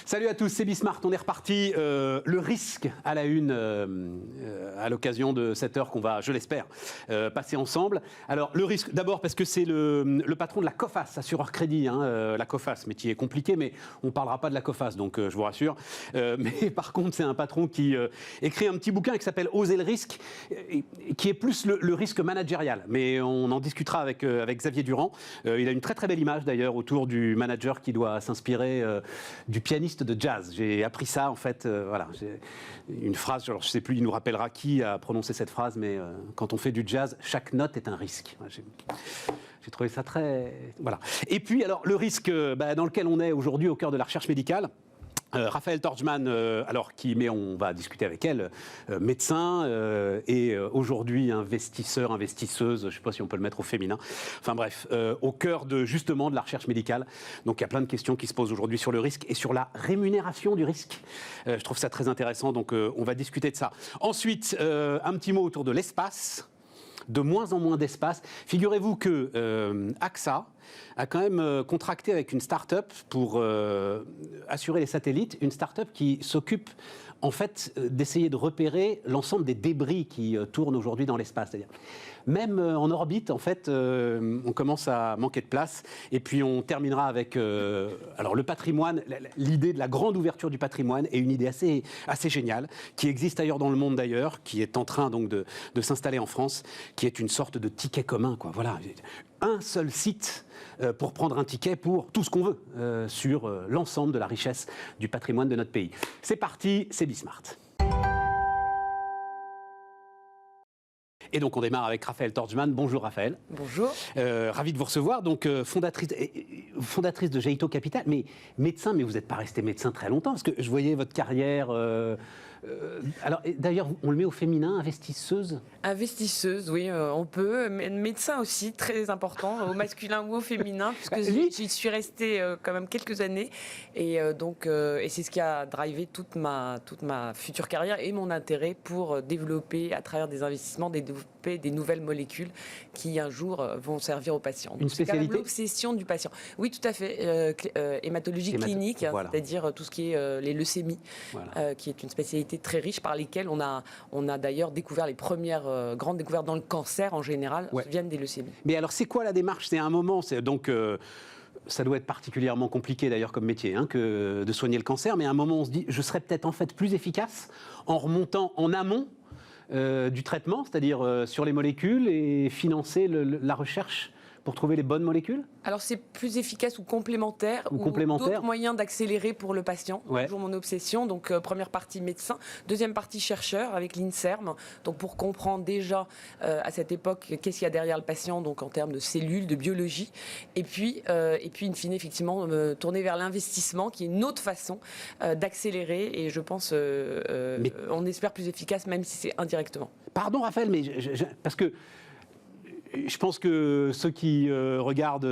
Salut à tous, c'est Bismart, on est reparti. Le risque à la une, à l'occasion de cette heure qu'on va, je l'espère, passer ensemble. Alors le risque, d'abord parce que c'est le patron de la Coface, assureur crédit, la Coface, métier compliqué, mais on ne parlera pas de la Coface, donc je vous rassure. Mais par contre, c'est un patron qui écrit un petit bouquin qui s'appelle Oser le risque, qui est plus le risque managérial. Mais on en discutera avec Xavier Durand. Il a une très très belle image d'ailleurs autour du manager qui doit s'inspirer du pianiste de jazz. J'ai appris ça en fait, voilà, une phrase, alors je ne sais plus, il nous rappellera qui a prononcé cette phrase, mais quand on fait du jazz, chaque note est un risque. J'ai trouvé ça très... Voilà. Et puis alors le risque dans lequel on est aujourd'hui au cœur de la recherche médicale, Raphaël Torgman, mais on va discuter avec elle, médecin et aujourd'hui investisseur, investisseuse, je ne sais pas si on peut le mettre au féminin, enfin bref, au cœur justement de la recherche médicale. Donc il y a plein de questions qui se posent aujourd'hui sur le risque et sur la rémunération du risque. Je trouve ça très intéressant, donc on va discuter de ça. Ensuite, un petit mot autour de l'espace. De moins en moins d'espace. Figurez-vous que AXA a quand même contracté avec une start-up pour assurer les satellites, une start-up qui s'occupe en fait d'essayer de repérer l'ensemble des débris qui tournent aujourd'hui dans l'espace. C'est-à-dire, même en orbite, en fait, on commence à manquer de place. Et puis on terminera avec alors le patrimoine, l'idée de la grande ouverture du patrimoine est une idée assez géniale, qui existe ailleurs dans le monde d'ailleurs, qui est en train donc de s'installer en France, qui est une sorte de ticket commun, quoi. Voilà, un seul site pour prendre un ticket pour tout ce qu'on veut sur l'ensemble de la richesse du patrimoine de notre pays. C'est parti, c'est Bismart. Et donc on démarre avec Raphaël Torgman. Bonjour Raphaël. Bonjour. Ravi de vous recevoir. Donc fondatrice de Jaito Capital, mais médecin, mais vous n'êtes pas resté médecin très longtemps, parce que je voyais votre carrière... alors d'ailleurs, on le met au féminin, investisseuse? Investisseuse, oui, on peut. Médecin aussi, très important, au masculin ou au féminin, puisque j'y suis restée quand même quelques années. Et et c'est ce qui a drivé toute ma future carrière et mon intérêt pour développer, à travers des investissements, développer des nouvelles molécules qui un jour vont servir aux patients. Une spécialité? C'est l'obsession du patient. Oui, tout à fait. Hématologie clinique, voilà. C'est-à-dire tout ce qui est les leucémies, voilà. Qui est une spécialité très riche par lesquelles on a d'ailleurs découvert les premières grandes découvertes dans le cancer en général, ouais. Viennent des leucémies. Mais alors c'est quoi la démarche? C'est un moment, donc ça doit être particulièrement compliqué d'ailleurs comme métier que de soigner le cancer, mais à un moment on se dit je serais peut-être en fait plus efficace en remontant en amont du traitement, c'est-à-dire sur les molécules et financer la recherche pour trouver les bonnes molécules? Alors c'est plus efficace ou complémentaire d'autres moyens d'accélérer pour le patient. Ouais. Toujours mon obsession. Donc première partie médecin, deuxième partie chercheur avec l'INSERM. Donc pour comprendre déjà à cette époque qu'est-ce qu'il y a derrière le patient, donc en termes de cellules, de biologie, et puis in fine effectivement tourner vers l'investissement qui est une autre façon d'accélérer et je pense on espère plus efficace même si c'est indirectement. Pardon Raphaël, mais parce que je pense que ceux qui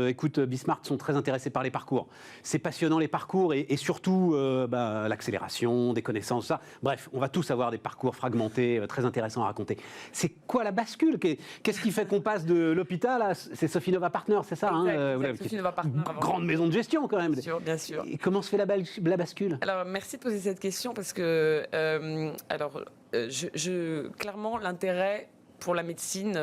écoutent Bismart sont très intéressés par les parcours. C'est passionnant les parcours et surtout l'accélération, des connaissances, ça. Bref, on va tous avoir des parcours fragmentés, très intéressants à raconter. C'est quoi la bascule? Qu'est-ce qui fait qu'on passe de l'hôpital à... C'est Sofinnova Partners, c'est ça? Exact, Sofinnova Partners. Grande maison de gestion quand même. Bien sûr. Et comment se fait la bascule? Alors, merci de poser cette question parce que, clairement, l'intérêt pour la médecine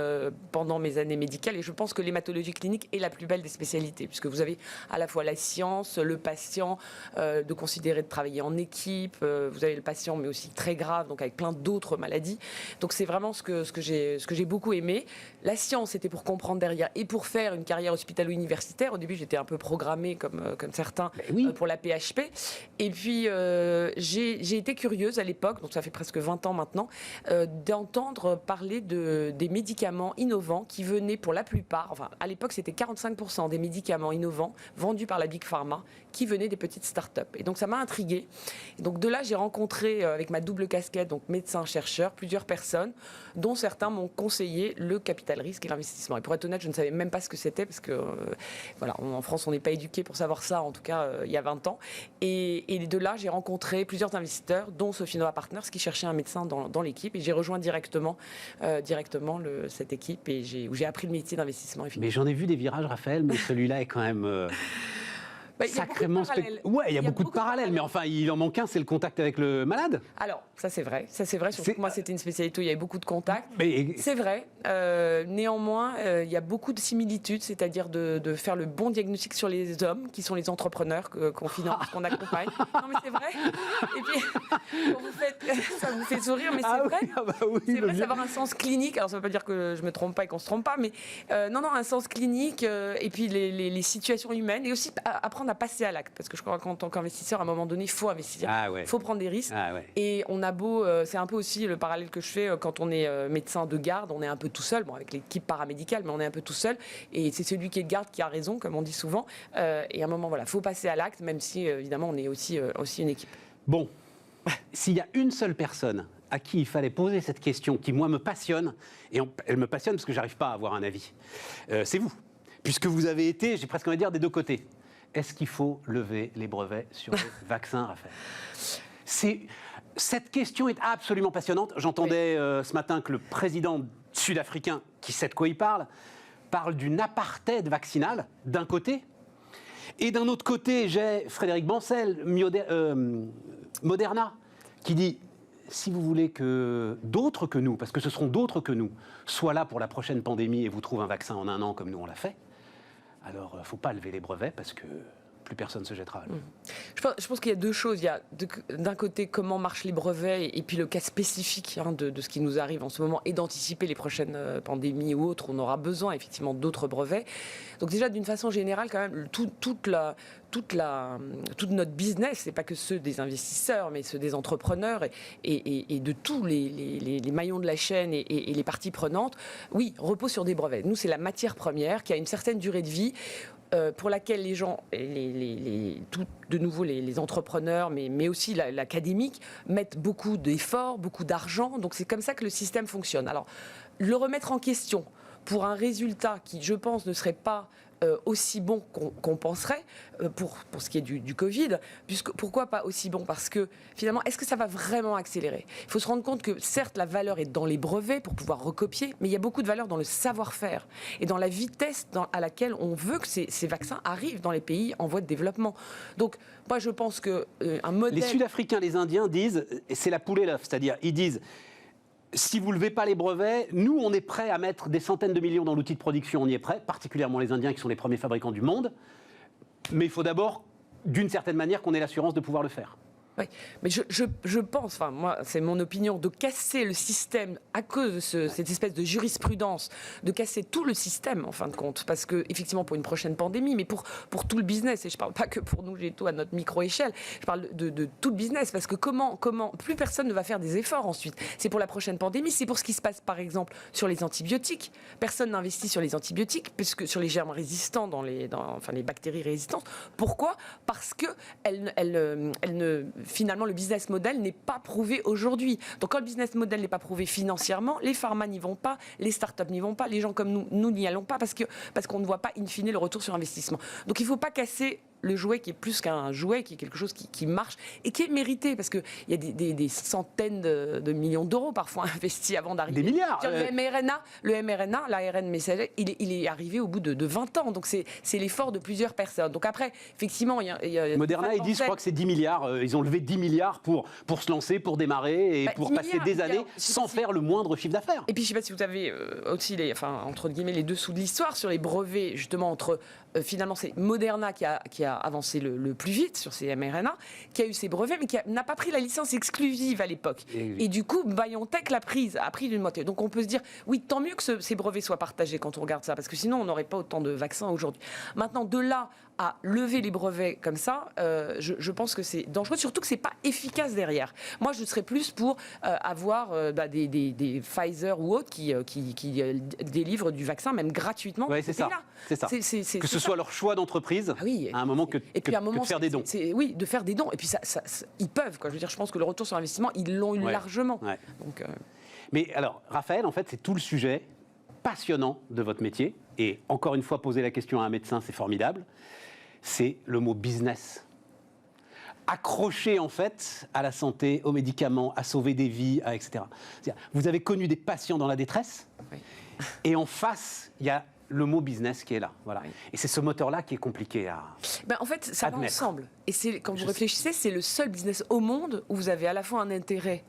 pendant mes années médicales et je pense que l'hématologie clinique est la plus belle des spécialités puisque vous avez à la fois la science, le patient, de considérer de travailler en équipe, vous avez le patient mais aussi très grave donc avec plein d'autres maladies. Donc c'est vraiment ce que j'ai beaucoup aimé. La science c'était pour comprendre derrière et pour faire une carrière hospitalo-universitaire. Au début j'étais un peu programmée comme certains pour la PHP et puis j'ai été curieuse à l'époque, donc ça fait presque 20 ans maintenant, d'entendre parler des médicaments innovants qui venaient pour la plupart, enfin à l'époque c'était 45% des médicaments innovants vendus par la Big Pharma qui venaient des petites startups. Et donc ça m'a intriguée. Et donc de là j'ai rencontré avec ma double casquette, donc médecin-chercheur, plusieurs personnes, dont certains m'ont conseillé le capital risque et l'investissement. Et pour être honnête, je ne savais même pas ce que c'était parce que en France on n'est pas éduqué pour savoir ça, en tout cas il y a 20 ans. Et de là j'ai rencontré plusieurs investisseurs, dont Sofinnova Partners qui cherchait un médecin dans l'équipe et j'ai rejoint directement cette équipe et où j'ai appris le métier d'investissement. Mais j'en ai vu des virages, Raphaël, mais celui-là est quand même... sacrément Ouais, il y a beaucoup de parallèles, mais enfin, il en manque un, c'est le contact avec le malade. Alors, ça c'est vrai, surtout que moi c'était une spécialité où il y avait beaucoup de contacts. Mais... C'est vrai, néanmoins, il y a beaucoup de similitudes, c'est-à-dire de faire le bon diagnostic sur les hommes, qui sont les entrepreneurs qu'on finance, qu'on accompagne. Non mais c'est vrai, et puis, quand vous faites, ça vous fait sourire, mais c'est vrai. C'est vrai, savoir un sens clinique, alors ça ne veut pas dire que je me trompe pas et qu'on se trompe pas, mais non, un sens clinique, et puis les situations humaines, et aussi apprendre à passer à l'acte, parce que je crois qu'en tant qu'investisseur, à un moment donné, il faut investir, il faut prendre des risques, et on a beau, c'est un peu aussi le parallèle que je fais quand on est médecin de garde, on est un peu tout seul, bon, avec l'équipe paramédicale, mais on est un peu tout seul, et c'est celui qui est de garde qui a raison, comme on dit souvent, et à un moment, voilà, il faut passer à l'acte, même si, évidemment, on est aussi une équipe. Bon, s'il y a une seule personne à qui il fallait poser cette question, qui, moi, me passionne, et elle me passionne parce que je n'arrive pas à avoir un avis, c'est vous. Puisque vous avez été, j'ai presque envie de dire, des deux côtés. Est-ce qu'il faut lever les brevets sur les vaccins, Raphaël ? Cette question est absolument passionnante. J'entendais ce matin que le président sud-africain, qui sait de quoi il parle d'une apartheid vaccinale, d'un côté. Et d'un autre côté, j'ai Frédéric Bancel, Moderna, qui dit... Si vous voulez que d'autres que nous, parce que ce seront d'autres que nous, soient là pour la prochaine pandémie et vous trouvent un vaccin en 1 an comme nous on l'a fait, alors il ne faut pas lever les brevets parce que plus personne ne se jettera à l'eau. Je pense qu'il y a deux choses. Il y a d'un côté comment marchent les brevets et puis le cas spécifique de ce qui nous arrive en ce moment et d'anticiper les prochaines pandémies ou autres. On aura besoin effectivement d'autres brevets. Donc déjà d'une façon générale quand même, toute notre business, c'est pas que ceux des investisseurs, mais ceux des entrepreneurs et de tous les maillons de la chaîne et les parties prenantes, oui, repose sur des brevets. Nous, c'est la matière première qui a une certaine durée de vie. Pour laquelle les gens, de nouveau les entrepreneurs, mais aussi l'académique, mettent beaucoup d'efforts, beaucoup d'argent. Donc c'est comme ça que le système fonctionne. Alors, le remettre en question pour un résultat qui, je pense, ne serait pas aussi bon qu'on penserait pour ce qui est du Covid. Pourquoi pas aussi bon ? Parce que finalement, est-ce que ça va vraiment accélérer ? Il faut se rendre compte que certes, la valeur est dans les brevets pour pouvoir recopier, mais il y a beaucoup de valeur dans le savoir-faire et dans la vitesse à laquelle on veut que ces vaccins arrivent dans les pays en voie de développement. Donc, moi, je pense qu'un modèle... Les Sud-Africains, les Indiens disent, c'est la poule et l'œuf, c'est-à-dire, ils disent... Si vous ne levez pas les brevets, nous, on est prêt à mettre des centaines de millions dans l'outil de production, on y est prêt, particulièrement les Indiens qui sont les premiers fabricants du monde. Mais il faut d'abord, d'une certaine manière, qu'on ait l'assurance de pouvoir le faire. Oui, mais je pense, enfin moi c'est mon opinion, de casser le système à cause de cette espèce de jurisprudence, de casser tout le système en fin de compte, parce que effectivement pour une prochaine pandémie, mais pour tout le business, et je ne parle pas que pour nous, j'ai tout à notre micro-échelle, je parle de tout le business, parce que comment plus personne ne va faire des efforts ensuite. C'est pour la prochaine pandémie, c'est pour ce qui se passe par exemple sur les antibiotiques. Personne n'investit sur les antibiotiques, puisque sur les germes résistants, enfin les bactéries résistantes. Pourquoi ? Parce que finalement, le business model n'est pas prouvé aujourd'hui. Donc, quand le business model n'est pas prouvé financièrement, les pharma n'y vont pas, les startups n'y vont pas, les gens comme nous n'y allons pas parce qu'on ne voit pas, in fine, le retour sur investissement. Donc, il ne faut pas casser le jouet qui est plus qu'un jouet, qui est quelque chose qui marche et qui est mérité, parce qu'il y a des centaines de millions d'euros parfois investis avant d'arriver. Des milliards. Le mRNA, l'ARN messager, il est arrivé au bout de 20 ans. Donc c'est l'effort de plusieurs personnes. Donc après, effectivement, il y a Moderna, ils disent, je crois que c'est 10 milliards. Ils ont levé 10 milliards pour se lancer, pour démarrer et pour passer des années sans faire le moindre chiffre d'affaires. Et puis, je ne sais pas si vous avez aussi, entre guillemets, les dessous de l'histoire sur les brevets, justement, entre... finalement, c'est Moderna qui a avancé le plus vite sur ces mRNA, qui a eu ses brevets, mais qui n'a pas pris la licence exclusive à l'époque. Et du coup, BioNTech a pris d'une moitié. Donc on peut se dire, oui, tant mieux que ces brevets soient partagés quand on regarde ça, parce que sinon on n'aurait pas autant de vaccins aujourd'hui. Maintenant, de là à lever les brevets comme ça, je pense que c'est dangereux, surtout que c'est pas efficace derrière. Moi, je serais plus pour avoir des Pfizer ou autres qui délivrent du vaccin, même gratuitement. Oui, c'est ça. Que ce soit leur choix d'entreprise, à un moment que de faire des dons. Oui, de faire des dons. Et puis ils peuvent. Je veux dire, je pense que le retour sur investissement, ils l'ont eu largement. Ouais. Donc, Mais alors, Raphaël, en fait, c'est tout le sujet passionnant de votre métier. Et encore une fois, poser la question à un médecin, c'est formidable. C'est le mot business. Accroché, en fait, à la santé, aux médicaments, à sauver des vies, etc. Vous avez connu des patients dans la détresse. Oui. Et en face, il y a le mot business qui est là. Voilà. Oui. Et c'est ce moteur-là qui est compliqué à En fait, ça va admettre. ensemble. Et quand vous réfléchissez, c'est le seul business au monde où vous avez à la fois un intérêt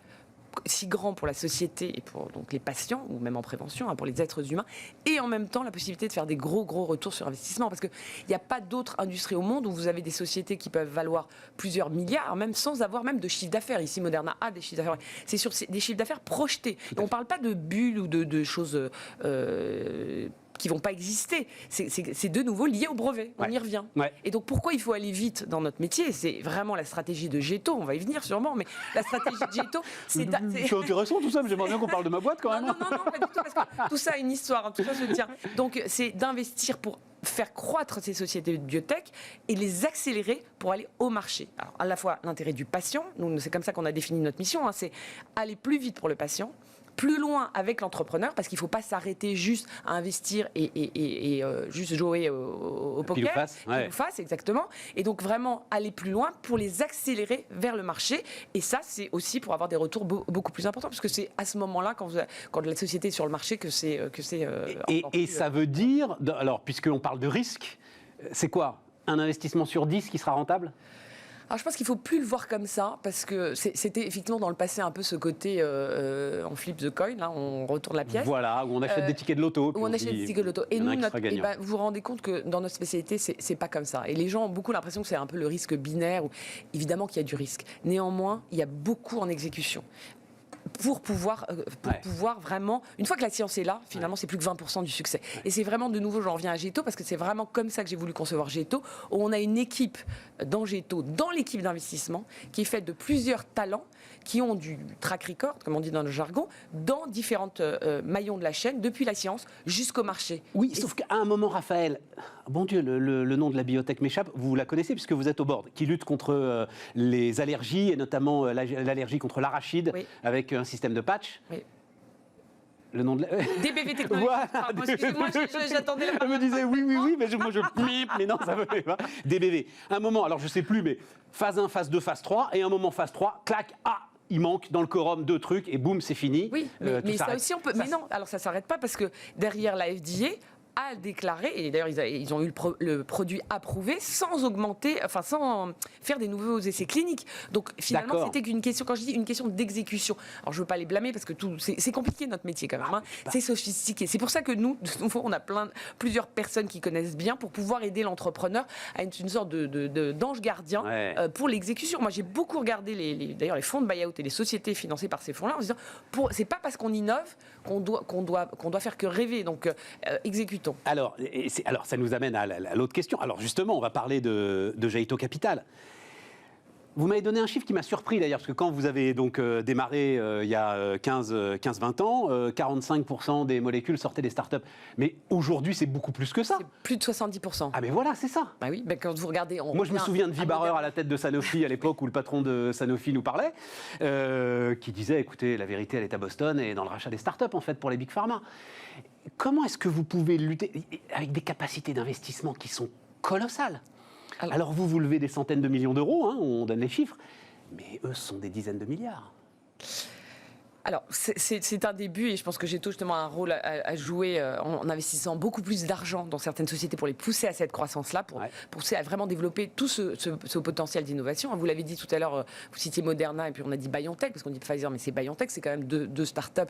si grand pour la société et pour donc, les patients, ou même en prévention, pour les êtres humains, et en même temps la possibilité de faire des gros retours sur investissement. Parce qu'il n'y a pas d'autre industrie au monde où vous avez des sociétés qui peuvent valoir plusieurs milliards, même sans avoir même de chiffre d'affaires. Ici, Moderna a des chiffres d'affaires. C'est sur des chiffres d'affaires projetés. Et on ne parle pas de bulles ou de choses qui ne vont pas exister. C'est de nouveau lié au brevet. On y revient. Ouais. Et donc, pourquoi il faut aller vite dans notre métier? C'est vraiment la stratégie de Géto. On va y venir sûrement, mais la stratégie de Géto, c'est intéressant tout ça, mais j'aimerais bien qu'on parle de ma boîte quand même. non, pas du tout, parce que tout ça a une histoire, tout ça se tient. Donc, c'est d'investir pour faire croître ces sociétés de biotech et les accélérer pour aller au marché. Alors, à la fois l'intérêt du patient, c'est comme ça qu'on a défini notre mission, c'est aller plus vite pour le patient, plus loin avec l'entrepreneur, parce qu'il ne faut pas s'arrêter juste à investir et juste jouer au poker. Pile ou face, exactement. Et donc vraiment aller plus loin pour les accélérer vers le marché. Et ça, c'est aussi pour avoir des retours beaucoup plus importants, parce que c'est à ce moment-là, quand la société est sur le marché, que c'est et ça veut dire, alors puisqu'on parle de risque, c'est quoi? Un investissement sur 10 qui sera rentable? Alors je pense qu'il ne faut plus le voir comme ça, parce que c'était effectivement dans le passé un peu ce côté on flip the coin, là, on retourne la pièce. Voilà, où on achète des tickets de loto. Où on achète des tickets de loto. Et nous, vous vous rendez compte que dans notre spécialité, c'est pas comme ça. Et les gens ont beaucoup l'impression que c'est un peu le risque binaire. Évidemment qu'il y a du risque. Néanmoins, il y a beaucoup en exécution. Pour pouvoir vraiment... Une fois que la science est là, finalement, c'est plus que 20% du succès. Et c'est vraiment, de nouveau, j'en reviens à Géto, parce que c'est vraiment comme ça que j'ai voulu concevoir Géto, où on a une équipe dans Géto, dans l'équipe d'investissement, qui est faite de plusieurs talents, qui ont du track record, comme on dit dans le jargon, dans différentes maillons de la chaîne, depuis la science jusqu'au marché. Oui, sauf qu'à un moment, Raphaël, bon Dieu, le nom de la biotech m'échappe, vous la connaissez puisque vous êtes au board, qui lutte contre les allergies, et notamment l'allergie contre l'arachide, avec un système de patch. Oui. Le nom de DBV Technologies. Voilà. Excusez-moi, j'attendais la Elle me disait oui, mais moi je pip, mais non, ça ne veut pas. DBV. Un moment, alors je ne sais plus, mais phase 1, phase 2, phase 3, et un moment phase 3, clac, il manque dans le quorum 2 trucs, et boum, c'est fini. Oui, mais ça aussi on peut... Mais non, alors ça ne s'arrête pas, parce que derrière la FDA a déclaré, et d'ailleurs ils ont eu le produit approuvé sans augmenter, sans faire des nouveaux essais cliniques. Donc finalement c'était qu'une question, quand je dis une question d'exécution, alors je ne veux pas les blâmer parce que c'est compliqué notre métier quand même, c'est sophistiqué. C'est pour ça que nous, on a plusieurs personnes qui connaissent bien pour pouvoir aider l'entrepreneur à une sorte d'ange gardien pour l'exécution. Moi j'ai beaucoup regardé d'ailleurs les fonds de buyout et les sociétés financées par ces fonds-là en se disant, c'est pas parce qu'on innove qu'on doit faire que rêver, donc exécuter. Alors, ça nous amène à l'autre question. Alors justement, on va parler de Géto Capital. Vous m'avez donné un chiffre qui m'a surpris d'ailleurs, parce que quand vous avez donc démarré il y a 15-20 ans, 45% des molécules sortaient des startups. Mais aujourd'hui, c'est beaucoup plus que ça. C'est plus de 70%. Ah mais voilà, c'est ça. Bah oui, quand vous regardez... Moi, je me souviens de Vibarer à la tête de Sanofi à l'époque où le patron de Sanofi nous parlait, qui disait, écoutez, la vérité, elle est à Boston et dans le rachat des startups, en fait, pour les big pharma. Comment est-ce que vous pouvez lutter avec des capacités d'investissement qui sont colossales? Alors vous levez des centaines de millions d'euros, on donne les chiffres, mais eux sont des dizaines de milliards. Alors, c'est un début et je pense que Géto justement a un rôle à jouer en investissant beaucoup plus d'argent dans certaines sociétés pour les pousser à cette croissance-là, pour pousser à vraiment développer tout ce potentiel d'innovation. Vous l'avez dit tout à l'heure, vous citiez Moderna et puis on a dit BioNTech, parce qu'on dit Pfizer, mais c'est BioNTech, c'est quand même deux startups.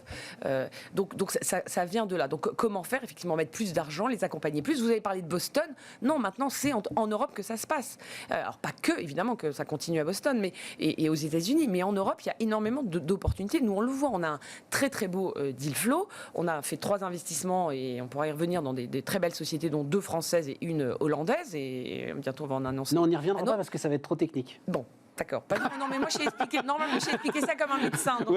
Donc ça vient de là. Donc comment faire? Effectivement, mettre plus d'argent, les accompagner plus. Vous avez parlé de Boston. Non, maintenant c'est en Europe que ça se passe. Alors pas que, évidemment, que ça continue à Boston et aux États-Unis, mais en Europe, il y a énormément d'opportunités. Nous, on le voit. On a un très très beau deal flow. On a fait 3 investissements et on pourra y revenir dans des très belles sociétés, dont 2 françaises et 1 hollandaise. Et bientôt on va en annoncer. Non, on n'y reviendra pas parce que ça va être trop technique. Bon. D'accord. Non, mais moi, j'ai expliqué ça comme un médecin. Donc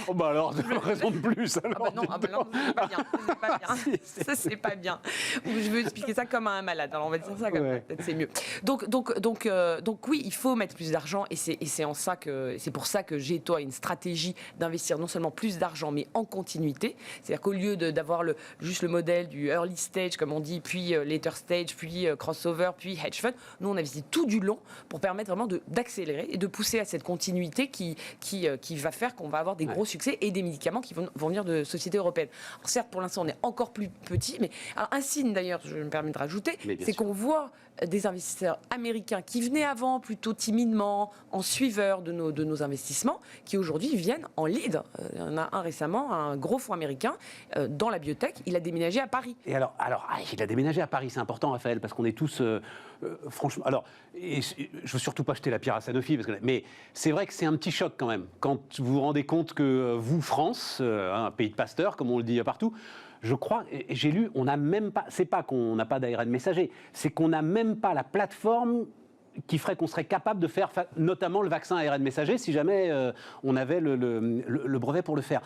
Oh, bah alors, raison de plus. Alors, non, c'est pas bien. Ça, c'est pas bien. Je veux expliquer ça comme un malade. Alors, on va dire ça comme ça. Peut-être c'est mieux. Donc, oui, il faut mettre plus d'argent et c'est pour ça que Géto a une stratégie d'investir non seulement plus d'argent, mais en continuité. C'est-à-dire qu'au lieu d'avoir juste le modèle du early stage, comme on dit, puis later stage, puis crossover, puis hedge fund, nous, on investit tout du long pour permettre vraiment d'accélérer et de pousser à cette continuité qui va faire qu'on va avoir des gros succès et des médicaments qui vont venir de sociétés européennes. Alors certes, pour l'instant, on est encore plus petit, mais alors, un signe d'ailleurs, je me permets de rajouter, c'est qu'on voit des investisseurs américains qui venaient avant plutôt timidement, en suiveur de nos investissements, qui aujourd'hui viennent en lead. Il y en a un récemment, un gros fonds américain dans la biotech, il a déménagé à Paris. Et alors il a déménagé à Paris, c'est important, Raphaël, parce qu'on est tous, franchement, alors, je veux surtout pas jeter la pierre à Sanofi, mais c'est vrai que c'est un petit choc quand même, quand vous vous rendez compte que vous, France, un pays de Pasteur, comme on le dit partout, je crois, et j'ai lu, on n'a même pas, c'est pas qu'on n'a pas d'ARN messager, c'est qu'on n'a même pas la plateforme qui ferait qu'on serait capable de faire notamment le vaccin ARN messager si jamais on avait le brevet pour le faire.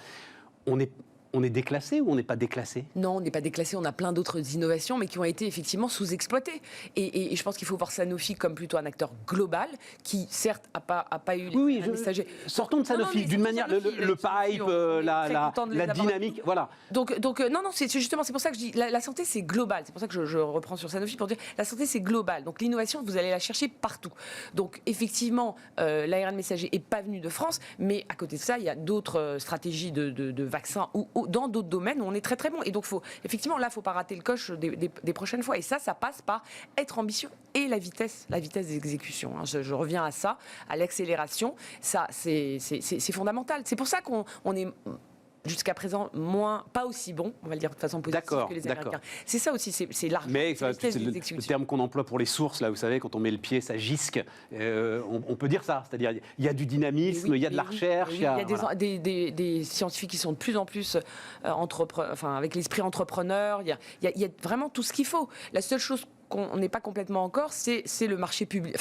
On est déclassé ou on n'est pas déclassé? Non, on n'est pas déclassé, on a plein d'autres innovations, mais qui ont été effectivement sous-exploitées. Et je pense qu'il faut voir Sanofi comme plutôt un acteur global, qui certes n'a pas eu les messagers. Sortons de Sanofi, d'une manière, le pipe, la dynamique, voilà. Donc non, c'est justement, c'est pour ça que je dis, la santé c'est global, c'est pour ça que je reprends sur Sanofi pour dire, la santé c'est global, donc l'innovation, vous allez la chercher partout. Donc effectivement, l'ARN messager n'est pas venu de France, mais à côté de ça, il y a d'autres stratégies de vaccins ou dans d'autres domaines où on est très très bon. Et donc, effectivement, là, il ne faut pas rater le coche des prochaines fois. Et ça passe par être ambitieux et la vitesse d'exécution. Je reviens à ça, à l'accélération. Ça, c'est fondamental. C'est pour ça qu'on est jusqu'à présent pas aussi bon, on va le dire de façon positive que les Américains. C'est ça aussi, c'est large. Mais c'est le terme qu'on emploie pour les sources, là, vous savez, quand on met le pied, ça gisque. On peut dire ça, c'est-à-dire il y a du dynamisme, il y a de la recherche. Il y a des scientifiques qui sont de plus en plus avec l'esprit entrepreneur. Il y a vraiment tout ce qu'il faut. La seule chose qu'on n'est pas complètement encore, c'est le marché public,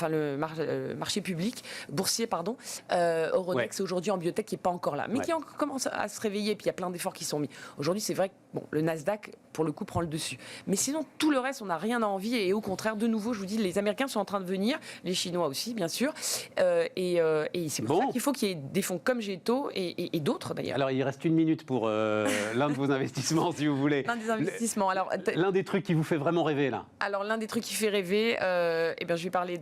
marché public boursier, pardon. Euronext aujourd'hui en biotech qui n'est pas encore là, mais qui commence à se réveiller. Puis il y a plein d'efforts qui sont mis. Aujourd'hui, c'est vrai que le Nasdaq, pour le coup, prend le dessus. Mais sinon, tout le reste, on n'a rien à envier. Et au contraire, de nouveau, je vous dis, les Américains sont en train de venir, les Chinois aussi, bien sûr. Et c'est pour ça qu'il faut qu'il y ait des fonds comme Géto et d'autres d'ailleurs. Alors, il reste 1 minute pour l'un de vos investissements, si vous voulez. L'un des investissements. L'un des trucs qui vous fait vraiment rêver, là. Alors, l'un des trucs qui fait rêver, je vais parler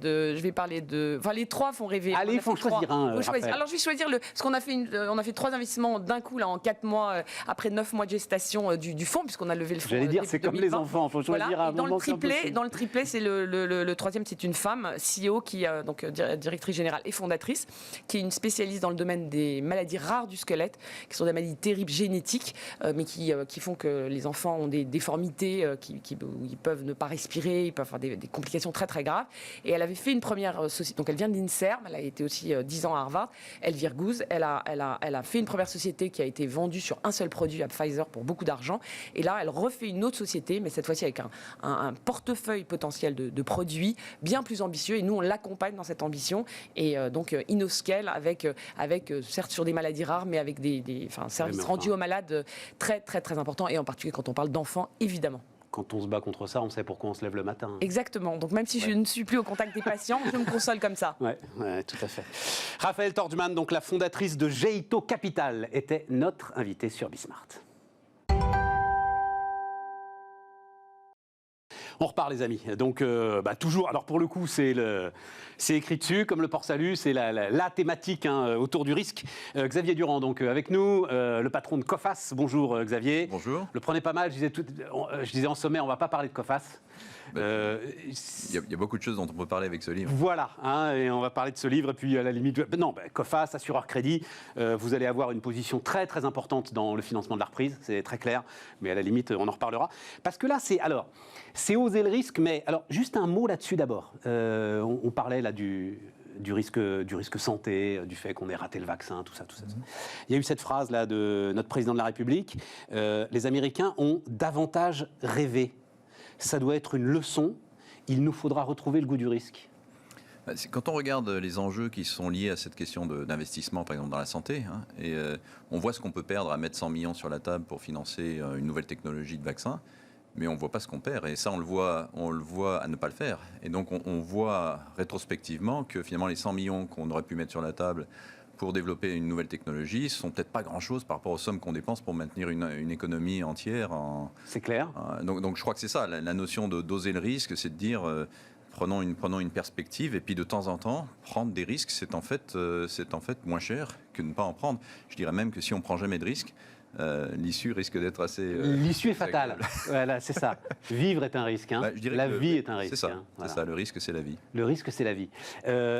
de. Enfin, les trois font rêver. Allez, il faut choisir un. Alors, je vais choisir parce qu'on a fait on a fait 3 investissements d'un coup là en 4 mois après 9 mois de gestation du fonds, puisqu'on a levé le fonds. J'allais dire, c'est comme les enfants, il faut choisir un dans moment. Dans le triplé, c'est le troisième, c'est une femme, CEO, qui donc directrice générale et fondatrice, qui est une spécialiste dans le domaine des maladies rares du squelette, qui sont des maladies terribles génétiques, mais qui font que les enfants ont des déformités, où ils peuvent ne pas respirer, ils peuvent avoir des complications très très graves. Et elle avait fait une première société, donc elle vient de l'INSERM, elle a été aussi 10 ans à Harvard, Elvire Gouze, elle a fait une première société qui a été vendue sur un seul produit à Pfizer pour beaucoup d'argent. Et là, elle refait une autre société, mais cette fois-ci avec un portefeuille potentiel de produits bien plus ambitieux. Et nous, on l'accompagne dans cette ambition. Et donc, InnoScale, avec certes sur des maladies rares, mais avec des services rendus aux malades très, très, très importants. Et en particulier quand on parle d'enfants, évidemment. Quand on se bat contre ça, on sait pourquoi on se lève le matin. Exactement. Donc même si je ne suis plus au contact des patients, je me console comme ça. Ouais, tout à fait. Raphaël Tordjman, donc la fondatrice de Géito Capital, était notre invitée sur Bismart. On repart, les amis. Donc, toujours, alors pour le coup, c'est écrit dessus, comme le port-salut, c'est la thématique autour du risque. Xavier Durand, donc, avec nous, le patron de Coface. Bonjour, Xavier. Bonjour. Le prenez pas mal, je disais en sommaire, on ne va pas parler de Coface. Il y a beaucoup de choses dont on peut parler avec ce livre. Voilà, et on va parler de ce livre, et puis à la limite... Coface, assureur crédit, vous allez avoir une position très très importante dans le financement de la reprise, c'est très clair, mais à la limite, on en reparlera. Parce que là, c'est oser le risque, mais alors, juste un mot là-dessus d'abord. On parlait là du risque santé, du fait qu'on ait raté le vaccin, tout ça. Il y a eu cette phrase là de notre président de la République, les Américains ont davantage rêvé. Ça doit être une leçon, il nous faudra retrouver le goût du risque. Quand on regarde les enjeux qui sont liés à cette question d'investissement, par exemple dans la santé, on voit ce qu'on peut perdre à mettre 100 millions sur la table pour financer une nouvelle technologie de vaccin, mais on ne voit pas ce qu'on perd, et ça on le voit à ne pas le faire. Et donc on voit rétrospectivement que finalement les 100 millions qu'on aurait pu mettre sur la table pour développer une nouvelle technologie, ce sont peut-être pas grand-chose par rapport aux sommes qu'on dépense pour maintenir une économie entière. C'est clair. Donc je crois que c'est ça, la notion d'oser le risque, c'est de dire... prenons une perspective et puis de temps en temps, prendre des risques, c'est en fait moins cher que ne pas en prendre. Je dirais même que si on prend jamais de risques, l'issue risque d'être assez... L'issue est fatale. Voilà, c'est ça. Vivre est un risque. Hein. Je dirais la que vie est un risque. C'est ça, hein. Voilà. c'est ça, le risque, c'est la vie. Le risque, c'est la vie.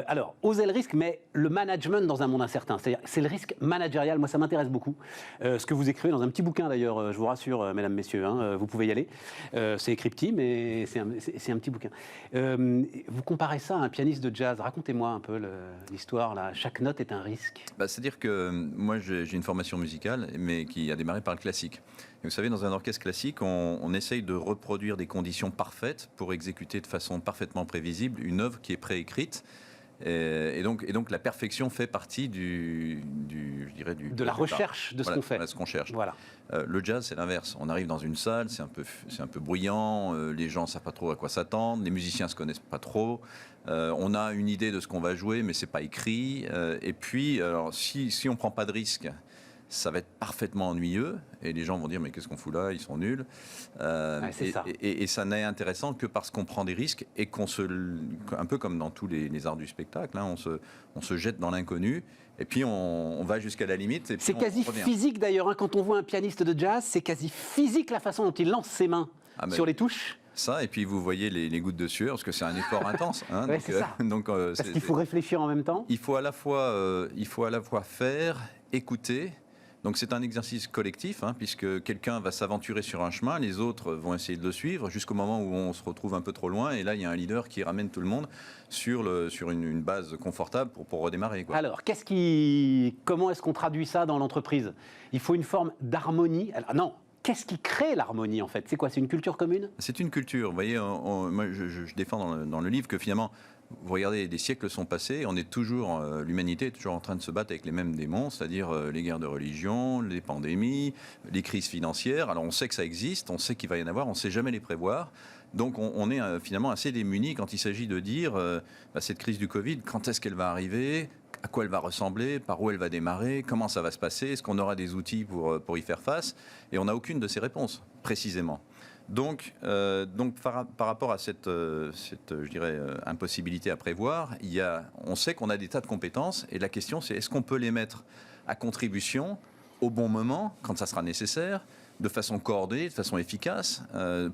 Alors, oser le risque, mais le management dans un monde incertain. C'est-à-dire, c'est le risque managérial. Moi, ça m'intéresse beaucoup. Ce que vous écrivez dans un petit bouquin, d'ailleurs, je vous rassure, mesdames, messieurs, hein, vous pouvez y aller. C'est écrit petit, mais c'est un petit bouquin. Vous comparez ça à un pianiste de jazz. Racontez-moi un peu l'histoire, là. Chaque note est un risque. C'est-à-dire que moi, j'ai une formation musicale, mais qui a démarré par le classique. Et vous savez, dans un orchestre classique, on essaye de reproduire des conditions parfaites pour exécuter de façon parfaitement prévisible une œuvre qui est préécrite. Et donc la perfection fait partie de la recherche de ce qu'on fait. Voilà, ce qu'on cherche. Voilà. Le jazz, c'est l'inverse. On arrive dans une salle, c'est un peu bruyant, les gens ne savent pas trop à quoi s'attendre, les musiciens ne se connaissent pas trop, on a une idée de ce qu'on va jouer, mais ce n'est pas écrit. Et puis, alors, si on ne prend pas de risque, ça va être parfaitement ennuyeux et les gens vont dire mais qu'est-ce qu'on fout là, ils sont nuls. Et ça n'est intéressant que parce qu'on prend des risques et un peu comme dans tous les arts du spectacle, hein, on se jette dans l'inconnu et puis on va jusqu'à la limite. C'est quasi physique d'ailleurs, hein, quand on voit un pianiste de jazz, c'est quasi physique la façon dont il lance ses mains sur les touches. Ça, et puis vous voyez les gouttes de sueur, parce que c'est un effort intense. Hein, ouais, c'est ça. Parce qu'il faut réfléchir en même temps. Il faut à la fois faire, écouter. Donc c'est un exercice collectif, hein, puisque quelqu'un va s'aventurer sur un chemin, les autres vont essayer de le suivre, jusqu'au moment où on se retrouve un peu trop loin, et là il y a un leader qui ramène tout le monde sur une base confortable pour redémarrer, quoi. Alors, comment est-ce qu'on traduit ça dans l'entreprise? Il faut une forme d'harmonie. Alors, non. Qu'est-ce qui crée l'harmonie, en fait? C'est quoi? C'est une culture commune? C'est une culture. Vous voyez, moi, je défends dans le livre que finalement, vous regardez, des siècles sont passés, l'humanité est toujours en train de se battre avec les mêmes démons, c'est-à-dire les guerres de religion, les pandémies, les crises financières. Alors on sait que ça existe, on sait qu'il va y en avoir, on ne sait jamais les prévoir. Donc on est finalement assez démunis quand il s'agit de dire cette crise du Covid, quand est-ce qu'elle va arriver? À quoi elle va ressembler, par où elle va démarrer, comment ça va se passer, est-ce qu'on aura des outils pour y faire face? Et on n'a aucune de ces réponses, précisément. Donc par rapport à cette je dirais, impossibilité à prévoir, on sait qu'on a des tas de compétences, et la question c'est est-ce qu'on peut les mettre à contribution au bon moment, quand ça sera nécessaire, de façon coordonnée, de façon efficace,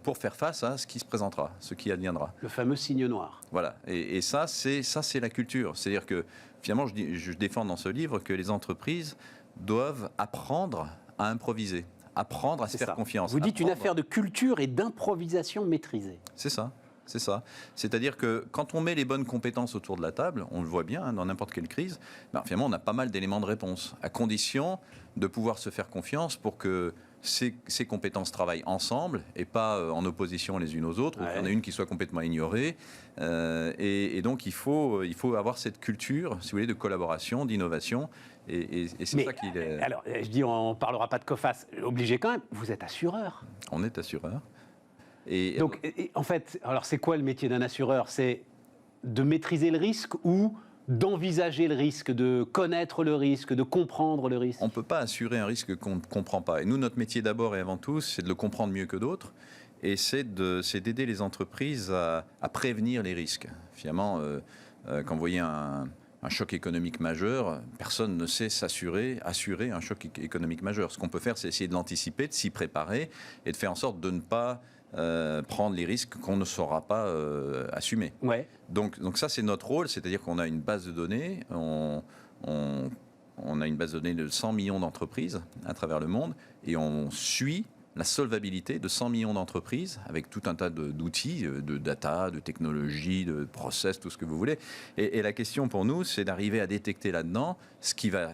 pour faire face à ce qui se présentera, ce qui adviendra. Le fameux signe noir. Voilà, et ça c'est la culture. C'est-à-dire que finalement, je défends dans ce livre que les entreprises doivent apprendre à improviser, apprendre à se faire confiance. Vous dites une affaire de culture et d'improvisation maîtrisée. C'est ça. C'est ça. C'est-à-dire que quand on met les bonnes compétences autour de la table, on le voit bien, hein, dans n'importe quelle crise, finalement on a pas mal d'éléments de réponse, à condition de pouvoir se faire confiance pour que ces compétences travaillent ensemble et pas en opposition les unes aux autres, ou qu'il y en a une qui soit complètement ignorée. Et donc il faut avoir cette culture, si vous voulez, de collaboration, d'innovation. Et c'est ça qu'il est... Alors, je dis, on ne parlera pas de COFAS, obligé quand même, vous êtes assureur. On est assureur. Donc, en fait, alors c'est quoi le métier d'un assureur? C'est de maîtriser le risque ou d'envisager le risque, de connaître le risque, de comprendre le risque? On ne peut pas assurer un risque qu'on ne comprend pas. Et nous, notre métier d'abord et avant tout, c'est de le comprendre mieux que d'autres. Et c'est d'aider les entreprises à prévenir les risques. Finalement, quand vous voyez un choc économique majeur, personne ne sait assurer un choc économique majeur. Ce qu'on peut faire, c'est essayer de l'anticiper, de s'y préparer et de faire en sorte de ne pas prendre les risques qu'on ne saura pas assumer. Ouais. Donc ça, c'est notre rôle, c'est-à-dire qu'on a une base de données, on a une base de données de 100 millions d'entreprises à travers le monde, et on suit la solvabilité de 100 millions d'entreprises avec tout un tas d'outils, de data, de technologies, de process, tout ce que vous voulez. Et la question pour nous, c'est d'arriver à détecter là-dedans ce qui va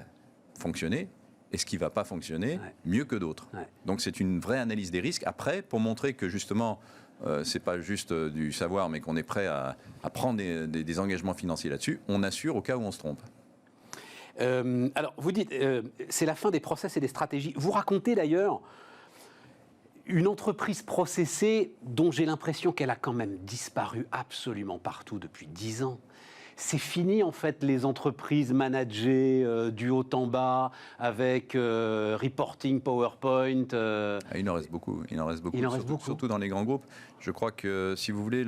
fonctionner et ce qui ne va pas fonctionner mieux que d'autres. Ouais. Donc c'est une vraie analyse des risques. Après, pour montrer que justement, ce n'est pas juste du savoir, mais qu'on est prêt à prendre des engagements financiers là-dessus, on assure au cas où on se trompe. Alors, vous dites, c'est la fin des process et des stratégies. Vous racontez d'ailleurs une entreprise processée dont j'ai l'impression qu'elle a quand même disparu absolument partout depuis 10 ans. C'est fini, en fait, les entreprises managées du haut en bas, avec reporting, PowerPoint. Il en reste beaucoup. Surtout dans les grands groupes. Je crois que, si vous voulez,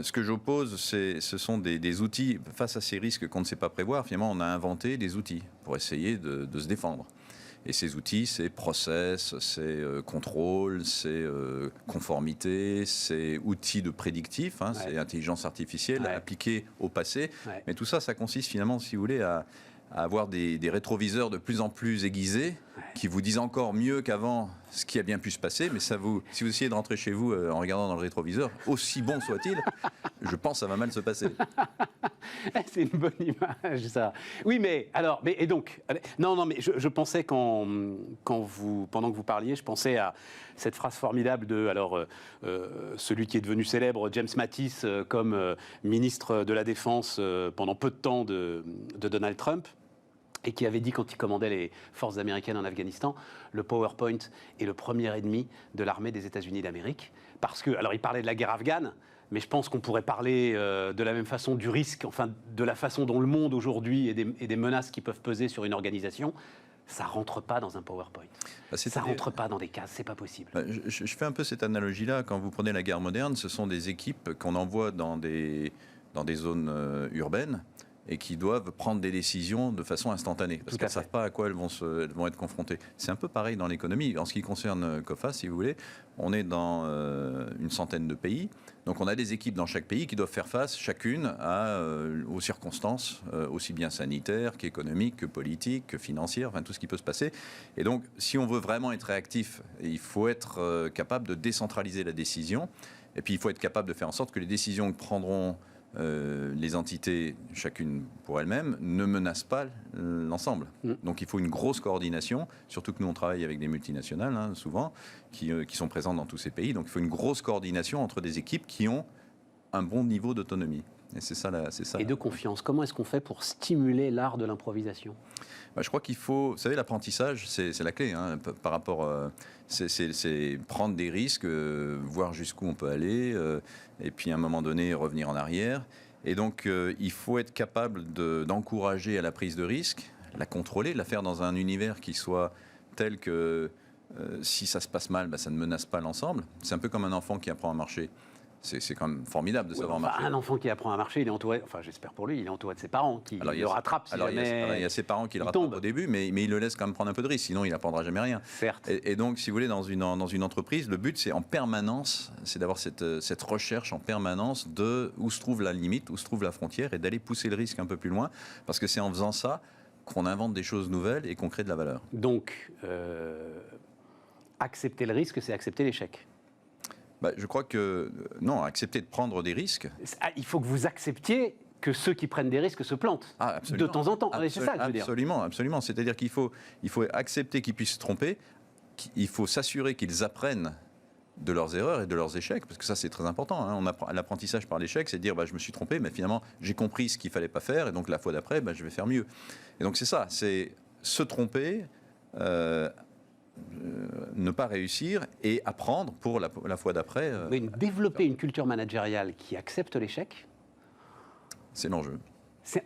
Ce que j'oppose, ce sont des outils face à ces risques qu'on ne sait pas prévoir. Finalement, on a inventé des outils pour essayer de se défendre. Et ces outils, c'est process, c'est contrôle, c'est conformité, c'est outils de prédictif, hein, c'est intelligence artificielle appliquée au passé. Mais tout ça, ça consiste finalement, si vous voulez, à avoir des rétroviseurs de plus en plus aiguisés qui vous disent encore mieux qu'avant ce qui a bien pu se passer. Mais si vous essayez de rentrer chez vous en regardant dans le rétroviseur, aussi bon soit-il, je pense que ça va mal se passer. C'est une bonne image, ça. Oui, mais alors, et donc, non, mais je pensais pendant que vous parliez, je pensais à cette phrase formidable de, celui qui est devenu célèbre, James Mattis, comme ministre de la Défense pendant peu de temps de Donald Trump, et qui avait dit, quand il commandait les forces américaines en Afghanistan, le PowerPoint est le premier ennemi de l'armée des États-Unis d'Amérique. Parce que, alors il parlait de la guerre afghane, mais je pense qu'on pourrait parler de la même façon du risque, enfin de la façon dont le monde aujourd'hui et des menaces qui peuvent peser sur une organisation. Ça rentre pas dans un PowerPoint. Ça rentre pas dans des cases, c'est pas possible. Je fais un peu cette analogie-là. Quand vous prenez la guerre moderne, ce sont des équipes qu'on envoie dans des zones urbaines et qui doivent prendre des décisions de façon instantanée, parce qu'elles ne savent pas à quoi elles vont être confrontées. C'est un peu pareil dans l'économie. En ce qui concerne COFA, si vous voulez, on est dans une centaine de pays. Donc on a des équipes dans chaque pays qui doivent faire face chacune aux circonstances, aussi bien sanitaires qu'économiques, que politiques, que financières, enfin tout ce qui peut se passer. Et donc si on veut vraiment être réactif, il faut être capable de décentraliser la décision. Et puis il faut être capable de faire en sorte que les décisions que prendront les entités, chacune pour elles-mêmes, ne menacent pas l'ensemble. Donc il faut une grosse coordination, surtout que nous on travaille avec des multinationales, hein, souvent, qui sont présentes dans tous ces pays. Donc il faut une grosse coordination entre des équipes qui ont un bon niveau d'autonomie. Et c'est ça. Et de confiance. Comment est-ce qu'on fait pour stimuler l'art de l'improvisation ? Je crois qu'il faut... Vous savez, l'apprentissage, c'est la clé. Hein, par rapport... c'est prendre des risques, voir jusqu'où on peut aller, et puis à un moment donné, revenir en arrière. Et donc, il faut être capable d'encourager à la prise de risque, la contrôler, la faire dans un univers qui soit tel que si ça se passe mal, ça ne menace pas l'ensemble. C'est un peu comme un enfant qui apprend à marcher. C'est quand même formidable de savoir marcher. Un enfant qui apprend à marcher, il est entouré, enfin j'espère pour lui, il est entouré de ses parents qui le rattrapent si jamais il y a ses parents qui le rattrapent au début, mais il le laisse quand même prendre un peu de risque, sinon il n'apprendra jamais rien. Certes. Et donc, si vous voulez, dans une entreprise, le but c'est en permanence, c'est d'avoir cette recherche en permanence de où se trouve la limite, où se trouve la frontière, et d'aller pousser le risque un peu plus loin, parce que c'est en faisant ça qu'on invente des choses nouvelles et qu'on crée de la valeur. Donc, accepter le risque, c'est accepter l'échec. Je crois que, non, accepter de prendre des risques... Il faut que vous acceptiez que ceux qui prennent des risques se plantent, de temps en temps. C'est ça que je veux dire. Absolument. C'est-à-dire qu'il faut accepter qu'ils puissent se tromper, il faut s'assurer qu'ils apprennent de leurs erreurs et de leurs échecs, parce que ça c'est très important. Hein. L'apprentissage par l'échec, c'est de dire je me suis trompé, mais finalement j'ai compris ce qu'il ne fallait pas faire, et donc la fois d'après, je vais faire mieux. Et donc c'est ça, c'est se tromper... ne pas réussir et apprendre pour la fois d'après. Développer une culture managériale qui accepte l'échec, c'est l'enjeu.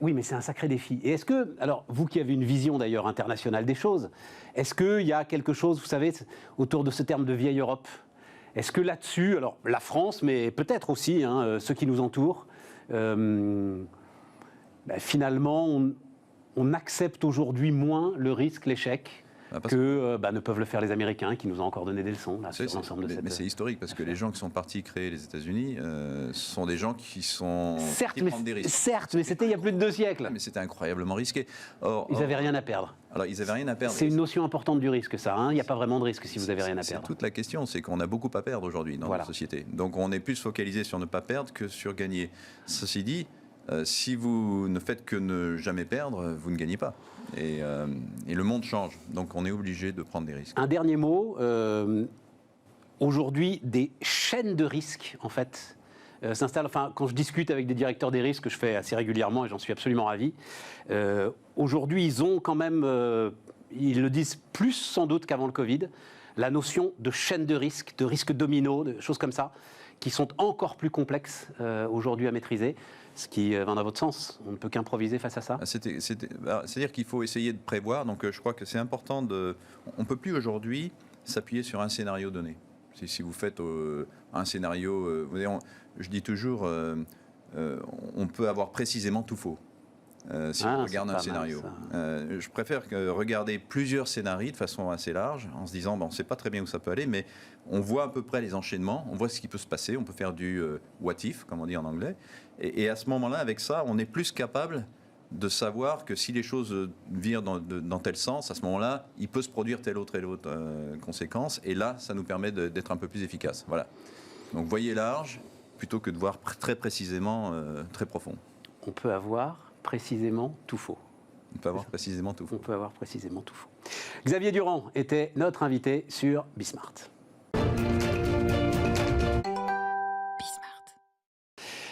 Oui, mais c'est un sacré défi. Et est-ce que, alors vous qui avez une vision d'ailleurs internationale des choses, est-ce qu'il y a quelque chose, vous savez, autour de ce terme de vieille Europe ? Est-ce que là-dessus, alors la France, mais peut-être aussi ceux qui nous entourent, finalement, on accepte aujourd'hui moins le risque, l'échec que ne peuvent le faire les Américains, qui nous ont encore donné des leçons là, sur l'ensemble de cette... Mais c'est historique, parce que les gens qui sont partis créer les États-Unis sont des gens qui prennent des risques. Certes, mais c'était il y a plus de 2 siècles. Mais c'était incroyablement risqué. Ils n'avaient rien à perdre. Alors, ils n'avaient rien à perdre. C'est une notion importante du risque, ça. Il n'y a pas vraiment de risque si vous n'avez rien à perdre. C'est toute la question, c'est qu'on a beaucoup à perdre aujourd'hui dans notre société. Donc, on est plus focalisé sur ne pas perdre que sur gagner. Ceci dit, si vous ne faites que ne jamais perdre, vous ne gagnez pas. Et le monde change, donc on est obligé de prendre des risques. Un dernier mot, aujourd'hui, des chaînes de risques, en fait, s'installent. Enfin, quand je discute avec des directeurs des risques, que je fais assez régulièrement, et j'en suis absolument ravi, aujourd'hui, ils ont quand même, ils le disent plus sans doute qu'avant le Covid, la notion de chaîne de risque domino, de choses comme ça, qui sont encore plus complexes aujourd'hui à maîtriser. Ce qui va dans votre sens. On ne peut qu'improviser face à ça. C'est-à-dire qu'il faut essayer de prévoir. Donc je crois que c'est important on ne peut plus aujourd'hui s'appuyer sur un scénario donné. Si vous faites un scénario, je dis toujours, on peut avoir précisément tout faux. Si on regarde un scénario. Je préfère regarder plusieurs scénarios de façon assez large, en se disant, on ne sait pas très bien où ça peut aller, mais on voit à peu près les enchaînements, on voit ce qui peut se passer, on peut faire du what if, comme on dit en anglais, et à ce moment-là, avec ça, on est plus capable de savoir que si les choses virent dans tel sens, à ce moment-là, il peut se produire telle autre conséquence, et là, ça nous permet d'être un peu plus efficace. Voilà. Donc, voyez large, plutôt que de voir très précisément, très profond. On peut avoir précisément tout faux. On peut avoir précisément tout faux. On peut avoir précisément tout faux. Xavier Durand était notre invité sur Bismart.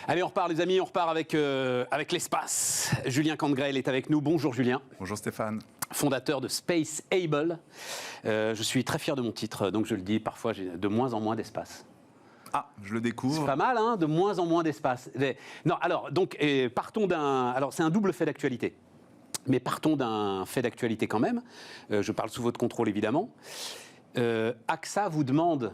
Allez, on repart les amis, on repart avec l'espace. Julien Candegrel est avec nous. Bonjour Julien. Bonjour Stéphane. Fondateur de Spaceable. Je suis très fier de mon titre, donc je le dis, parfois j'ai de moins en moins d'espace. Ah, je le découvre. C'est pas mal, hein, de moins en moins d'espace. Non, alors, donc, partons d'un... Alors, c'est un double fait d'actualité. Mais partons d'un fait d'actualité quand même. Je parle sous votre contrôle, évidemment. AXA vous demande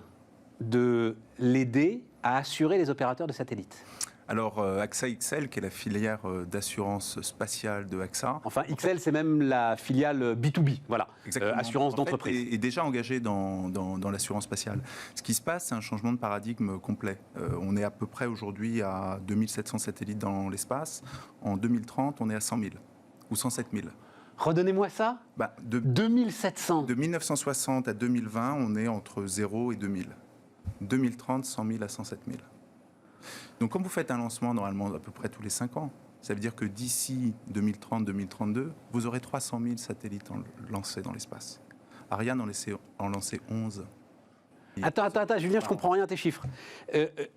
de l'aider à assurer les opérateurs de satellites. Alors, AXA XL, qui est la filière d'assurance spatiale de AXA. Enfin, XL, c'est même la filiale B2B, voilà. Assurance d'entreprise. Est déjà engagée dans l'assurance spatiale. Ce qui se passe, c'est un changement de paradigme complet. On est à peu près aujourd'hui à 2700 satellites dans l'espace. En 2030, on est à 100 000 ou 107 000. Redonnez-moi ça. 2700. De 1960 à 2020, on est entre 0 et 2000. 2030, 100 000 à 107 000. Donc, comme vous faites un lancement normalement à peu près tous les 5 ans, ça veut dire que d'ici 2030-2032, vous aurez 300 000 satellites lancés dans l'espace. Ariane en lançait 11. Attends, Julien, je comprends rien à tes chiffres.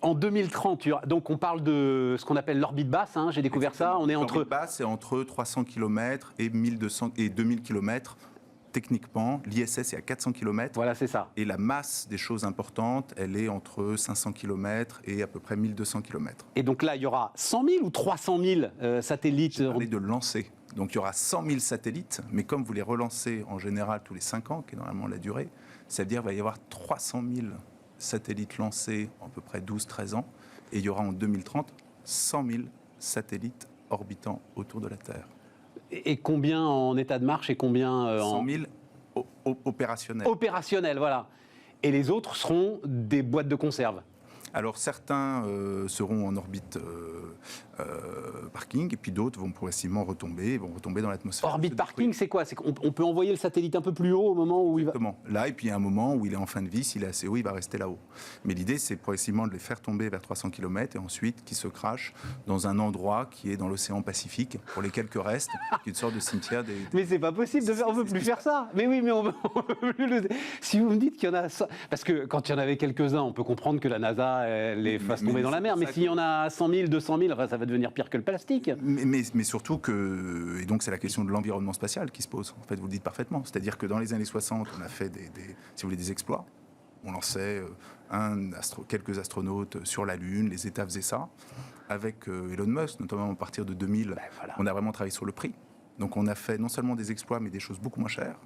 En 2030, donc on parle de ce qu'on appelle l'orbite basse, hein, j'ai découvert ça, on est entre... L'orbite basse, c'est entre 300 km et 1200 et 2000 km. Techniquement, l'ISS est à 400 km. Voilà, c'est ça. Et la masse des choses importantes, elle est entre 500 km et à peu près 1200 km. Et donc là, il y aura 100 000 ou 300 000 satellites? J'ai parlé de lancer. Donc il y aura 100 000 satellites, mais comme vous les relancez en général tous les 5 ans, qui est normalement la durée, ça veut dire qu'il va y avoir 300 000 satellites lancés en à peu près 12-13 ans. Et il y aura en 2030 100 000 satellites orbitant autour de la Terre. Et combien en état de marche et combien 100 000 opérationnels. Opérationnels, voilà. Et les autres seront des boîtes de conserve. Alors certains seront en orbite parking et puis d'autres vont progressivement retomber dans l'atmosphère. Orbite parking, c'est quoi? C'est qu'on peut envoyer le satellite un peu plus haut au moment où il va... Exactement. Là, et puis il y a un moment où il est en fin de vie, s'il est assez haut, il va rester là-haut. Mais l'idée, c'est progressivement de les faire tomber vers 300 km et ensuite qu'ils se crachent dans un endroit qui est dans l'océan Pacifique, pour les quelques restes, qui est une sorte de cimetière des... Mais c'est pas possible, on ne veut plus faire ça. Mais oui, mais on veut plus Si vous me dites qu'il y en a... Parce que quand il y en avait quelques-uns, on peut comprendre que la NASA les fasse tomber dans la mer. Mais s'il y en a 100 000, 200 000, enfin, ça va devenir pire que le plastique. Mais surtout que... Et donc, c'est la question de l'environnement spatial qui se pose. En fait, vous le dites parfaitement. C'est-à-dire que dans les années 60, on a fait si vous voulez, des exploits. On lançait quelques astronautes sur la Lune, les États faisaient ça. Avec Elon Musk, notamment à partir de 2000, voilà. On a vraiment travaillé sur le prix. Donc, on a fait non seulement des exploits, mais des choses beaucoup moins chères.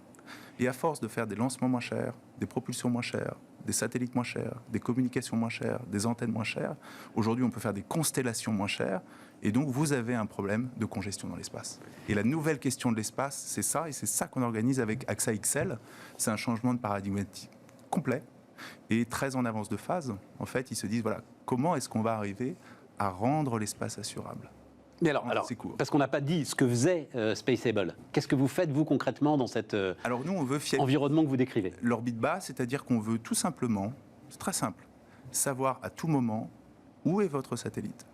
Et à force de faire des lancements moins chers, des propulsions moins chères, des satellites moins chers, des communications moins chères, des antennes moins chères, aujourd'hui on peut faire des constellations moins chères, et donc vous avez un problème de congestion dans l'espace. Et la nouvelle question de l'espace, c'est ça, et c'est ça qu'on organise avec AXA XL. C'est un changement de paradigme complet, et très en avance de phase. En fait, ils se disent, voilà, comment est-ce qu'on va arriver à rendre l'espace assurable ? Mais alors, parce qu'on n'a pas dit ce que faisait Spaceable. Qu'est-ce que vous faites, vous, concrètement, dans cet environnement que vous décrivez? L'orbite basse, c'est-à-dire qu'on veut tout simplement, c'est très simple, savoir à tout moment où est votre satellite,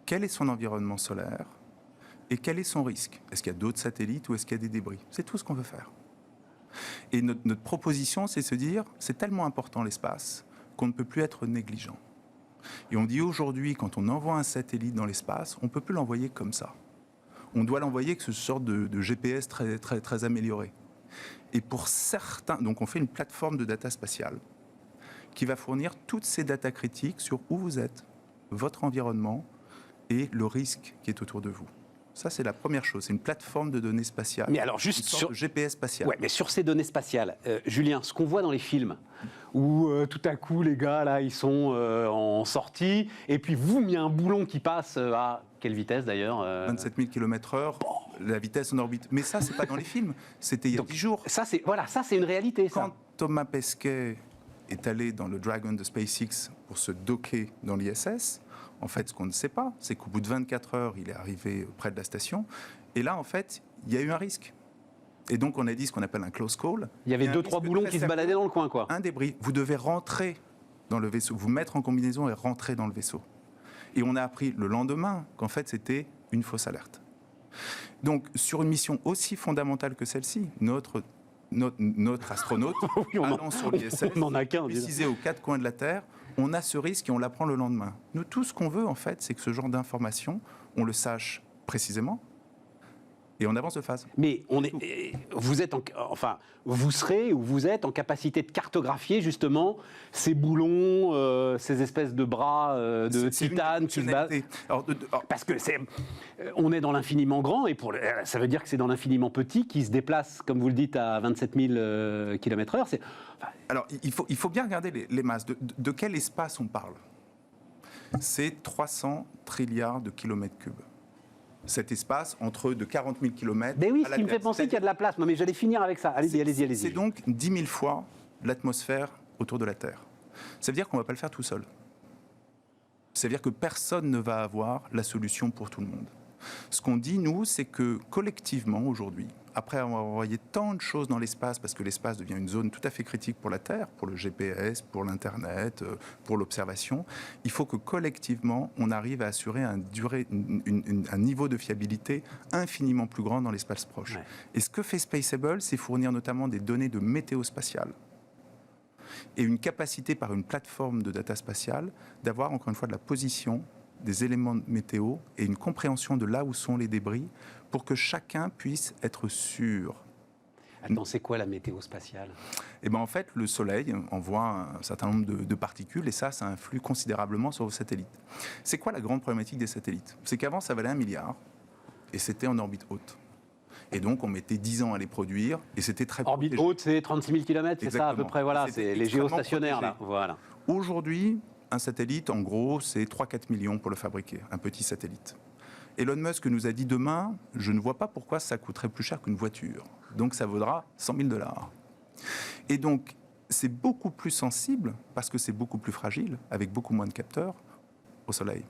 quel est son environnement solaire et quel est son risque. Est-ce qu'il y a d'autres satellites ou est-ce qu'il y a des débris? C'est tout ce qu'on veut faire. Et notre proposition, c'est de se dire, c'est tellement important l'espace qu'on ne peut plus être négligent. Et on dit aujourd'hui, quand on envoie un satellite dans l'espace, on ne peut plus l'envoyer comme ça. On doit l'envoyer avec ce sorte de GPS très, très, très amélioré. Et pour certains, donc on fait une plateforme de data spatiale qui va fournir toutes ces datas critiques sur où vous êtes, votre environnement et le risque qui est autour de vous. Ça, c'est la première chose. C'est une plateforme de données spatiales. Mais alors, juste une sorte sur de GPS spatial. Ouais, mais sur ces données spatiales, Julien, ce qu'on voit dans les films, où tout à coup les gars là, ils sont en sortie, et puis il y a un boulon qui passe à quelle vitesse d'ailleurs 27 000 km/h, la vitesse en orbite. Mais ça, c'est pas dans les films. C'était il y a 10 jours. Ça, c'est une réalité. Ça. Quand Thomas Pesquet est allé dans le Dragon de SpaceX pour se docker dans l'ISS, en fait, ce qu'on ne sait pas, c'est qu'au bout de 24 heures, il est arrivé près de la station. Et là, en fait, il y a eu un risque. Et donc, on a dit ce qu'on appelle un close call. Il y avait un 2-3 risque boulons très qui se sérieux, baladaient dans le coin, quoi. Un débris. Vous devez rentrer dans le vaisseau, vous mettre en combinaison et rentrer dans le vaisseau. Et on a appris le lendemain qu'en fait, c'était une fausse alerte. Donc, sur une mission aussi fondamentale que celle-ci, notre astronaute, Oui, allant sur l'ISS, on en a qu'un, précisé aux quatre coins de la Terre, on a ce risque et on l'apprend le lendemain. Nous, tout ce qu'on veut, en fait, c'est que ce genre d'information, on le sache précisément et on avance de phase. Mais vous êtes vous serez ou vous êtes en capacité de cartographier justement ces boulons, ces espèces de bras de titane qui se fonctionnalité. Parce que on est dans l'infiniment grand et ça veut dire que c'est dans l'infiniment petit qui se déplace, comme vous le dites, à 27 000 km/h. Alors, il faut bien regarder les masses. De quel espace on parle? C'est 300 trilliards de kilomètres cubes. Cet espace entre de 40 000 km. Mais oui, ce qui me fait penser qu'il y a de la place. Mais j'allais finir avec ça. Allez-y. C'est donc 10 000 fois l'atmosphère autour de la Terre. Ça veut dire qu'on ne va pas le faire tout seul. Ça veut dire que personne ne va avoir la solution pour tout le monde. Ce qu'on dit, nous, c'est que collectivement, aujourd'hui, après avoir envoyé tant de choses dans l'espace, parce que l'espace devient une zone tout à fait critique pour la Terre, pour le GPS, pour l'Internet, pour l'observation, il faut que collectivement, on arrive à assurer un niveau de fiabilité infiniment plus grand dans l'espace proche. Ouais. Et ce que fait Spaceable, c'est fournir notamment des données de météo spatiale et une capacité par une plateforme de data spatiale d'avoir encore une fois de la position, des éléments de météo et une compréhension de là où sont les débris pour que chacun puisse être sûr. Attends, c'est quoi la météo spatiale? Eh bien, en fait, le Soleil envoie un certain nombre de particules et ça influe considérablement sur vos satellites. C'est quoi la grande problématique des satellites? C'est qu'avant, ça valait 1 milliard et c'était en orbite haute. Et donc, on mettait 10 ans à les produire et c'était très orbite protégé. haute, c'est 36 000 km, c'est ça à peu près, voilà, c'est les géostationnaires là. Voilà. Aujourd'hui, un satellite, en gros, c'est 3-4 millions pour le fabriquer, un petit satellite. Elon Musk nous a dit demain, je ne vois pas pourquoi ça coûterait plus cher qu'une voiture. Donc ça vaudra 100 000 $. Et donc, c'est beaucoup plus sensible, parce que c'est beaucoup plus fragile, avec beaucoup moins de capteurs, au Soleil.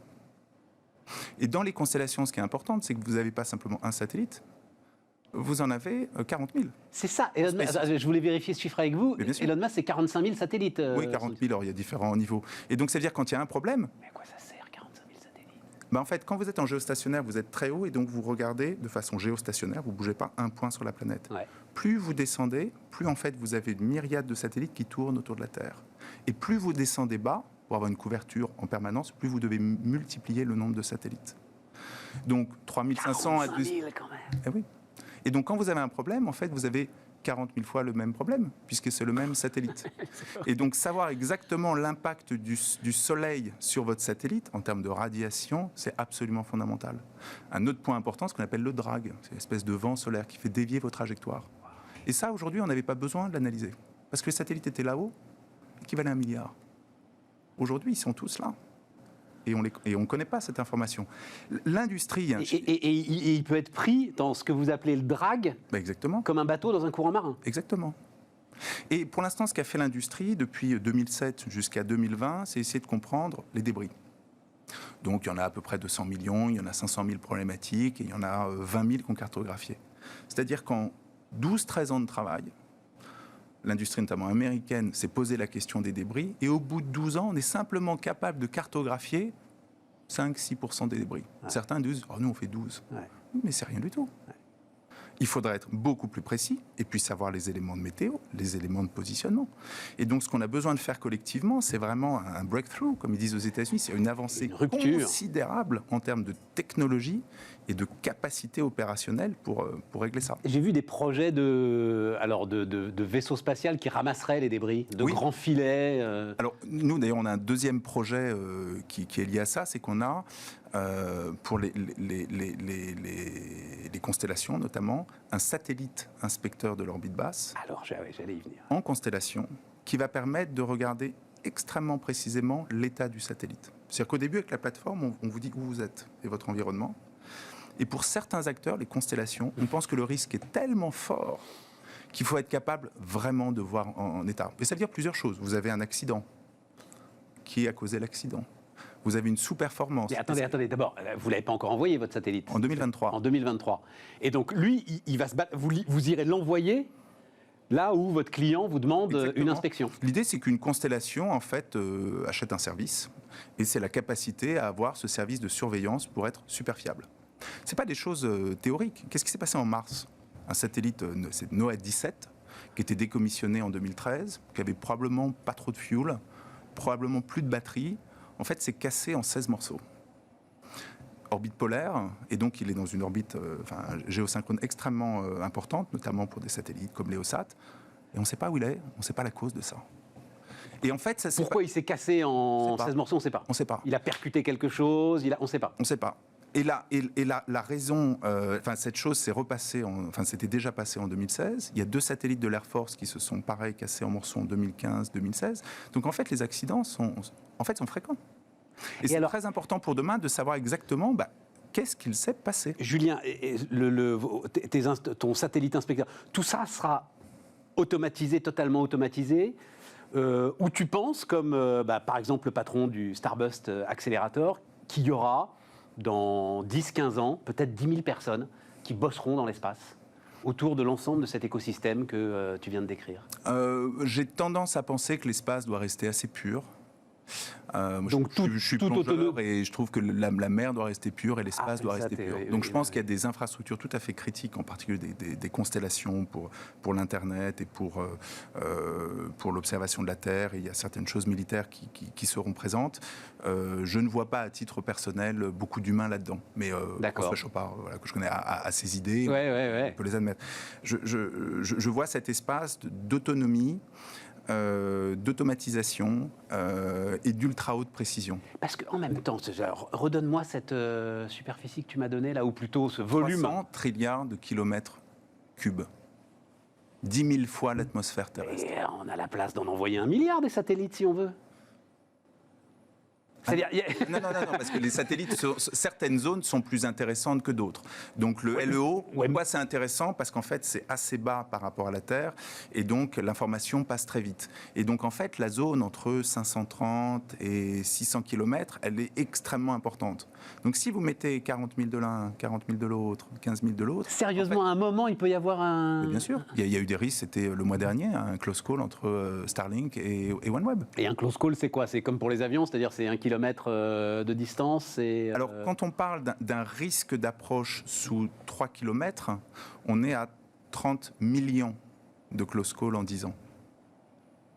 Et dans les constellations, ce qui est important, c'est que vous n'avez pas simplement un satellite, vous en avez 40 000. C'est ça. Je voulais vérifier ce chiffre avec vous. Elon Musk, c'est 45 000 satellites. Oui, 40 000, alors il y a différents niveaux. Et donc, ça veut dire quand il y a un problème... Mais à quoi ça sert, 45 000 satellites? En fait, quand vous êtes en géostationnaire, vous êtes très haut et donc vous regardez de façon géostationnaire, vous ne bougez pas un point sur la planète. Ouais. Plus vous descendez, plus en fait vous avez une myriade de satellites qui tournent autour de la Terre. Et plus vous descendez bas, pour avoir une couverture en permanence, plus vous devez multiplier le nombre de satellites. Donc 3500 à 2 000 quand même. Eh oui. Et donc, quand vous avez un problème, en fait, vous avez 40 000 fois le même problème, puisque c'est le même satellite. Et donc, savoir exactement l'impact du Soleil sur votre satellite, en termes de radiation, c'est absolument fondamental. Un autre point important, ce qu'on appelle le drag, c'est l'espèce de vent solaire qui fait dévier vos trajectoires. Et ça, aujourd'hui, on n'avait pas besoin de l'analyser, parce que les satellites étaient là-haut, qui valaient 1 milliard. Aujourd'hui, ils sont tous là. Et on ne connaît pas cette information. L'industrie... Et il peut être pris dans ce que vous appelez le drag, exactement, comme un bateau dans un courant marin. Exactement. Et pour l'instant, ce qu'a fait l'industrie depuis 2007 jusqu'à 2020, c'est essayer de comprendre les débris. Donc il y en a à peu près 200 millions, il y en a 500 000 problématiques, et il y en a 20 000 qu'on cartographiait. C'est-à-dire qu'en 12-13 ans de travail, l'industrie notamment américaine s'est posé la question des débris, et au bout de 12 ans, on est simplement capable de cartographier 5-6% des débris. Ouais. Certains disent « oh, nous on fait 12 ouais. ». Mais c'est rien du tout. Ouais. Il faudrait être beaucoup plus précis et puis savoir les éléments de météo, les éléments de positionnement. Et donc ce qu'on a besoin de faire collectivement, c'est vraiment un breakthrough, comme ils disent aux États-Unis, c'est une avancée considérable en termes de technologie et de capacité opérationnelle pour régler ça. J'ai vu des projets de vaisseaux spatials qui ramasseraient les débris, de grands filets. Alors nous d'ailleurs on a un deuxième projet qui est lié à ça, c'est qu'on a pour les constellations notamment, un satellite inspecteur de l'orbite basse Alors, j'allais y venir. en constellation qui va permettre de regarder extrêmement précisément l'état du satellite. C'est-à-dire qu'au début, avec la plateforme, on vous dit où vous êtes et votre environnement. Et pour certains acteurs, les constellations, on pense que le risque est tellement fort qu'il faut être capable vraiment de voir en état. Et ça veut dire plusieurs choses. Vous avez un accident. Qui a causé l'accident ? Vous avez une sous-performance. Mais attendez, d'abord, vous ne l'avez pas encore envoyé, votre satellite. En 2023. En 2023. Et donc, lui, il va se battre. Vous irez l'envoyer là où votre client vous demande Exactement. une inspection. L'idée, c'est qu'une constellation, en fait, achète un service. Et c'est la capacité à avoir ce service de surveillance pour être super fiable. Ce n'est pas des choses théoriques. Qu'est-ce qui s'est passé en mars ? Un satellite, c'est NOAA 17, qui était décommissionné en 2013, qui avait probablement pas trop de fuel, probablement plus de batterie. En fait, c'est cassé en 16 morceaux. Orbite polaire, et donc il est dans une orbite géosynchrone extrêmement importante, notamment pour des satellites comme l'EOSat, et on ne sait pas où il est, on ne sait pas la cause de ça. Et en fait, ça, Pourquoi il s'est cassé en 16 morceaux, on ne sait pas. On ne sait pas. Il a percuté quelque chose, on ne sait pas. On ne sait pas. Et la raison, cette chose s'est repassée, c'était déjà passé en 2016. Il y a 2 satellites de l'Air Force qui se sont pareil cassés en morceaux en 2015-2016. Donc en fait, les accidents sont fréquents. Et c'est très important pour demain de savoir exactement qu'est-ce qu'il s'est passé. Julien, ton satellite inspecteur, tout ça sera automatisé, totalement automatisé, où tu penses, comme par exemple le patron du Starbust Accelerator, qu'il y aura dans 10-15 ans, peut-être 10 000 personnes qui bosseront dans l'espace autour de l'ensemble de cet écosystème que tu viens de décrire. J'ai tendance à penser que l'espace doit rester assez pur. Donc je suis plongeur et je trouve que la mer doit rester pure et l'espace doit rester pur. Donc je pense qu'il y a des infrastructures tout à fait critiques, en particulier des constellations pour l'Internet et pour l'observation de la Terre. Et il y a certaines choses militaires qui seront présentes. Je ne vois pas à titre personnel beaucoup d'humains là-dedans. Mais François Chopard, que je connais, a ses idées, on peut les admettre. Je vois cet espace d'autonomie, d'automatisation et d'ultra haute précision. Parce qu'en même temps, redonne-moi cette superficie que tu m'as donnée là, ou plutôt ce volume. 300 trilliards de kilomètres cubes. 10 000 fois l'atmosphère terrestre. Et on a la place d'en envoyer 1 milliard des satellites si on veut. C'est-à-dire, non, parce que les satellites, certaines zones sont plus intéressantes que d'autres. Donc le LEO, pourquoi c'est intéressant ? Parce qu'en fait, c'est assez bas par rapport à la Terre, et donc l'information passe très vite. Et donc en fait, la zone entre 530 et 600 km, elle est extrêmement importante. Donc si vous mettez 40 000 de l'un, 40 000 de l'autre, 15 000 de l'autre... Sérieusement, en fait, à un moment, il peut y avoir un... Mais bien sûr. Il y a eu des risques, c'était le mois dernier, un close call entre Starlink et OneWeb. Et un close call, c'est quoi ? C'est comme pour les avions, c'est-à-dire c'est 1 kilomètre de distance et, Alors, quand on parle d'un risque d'approche sous 3 km, on est à 30 millions de close calls en 10 ans.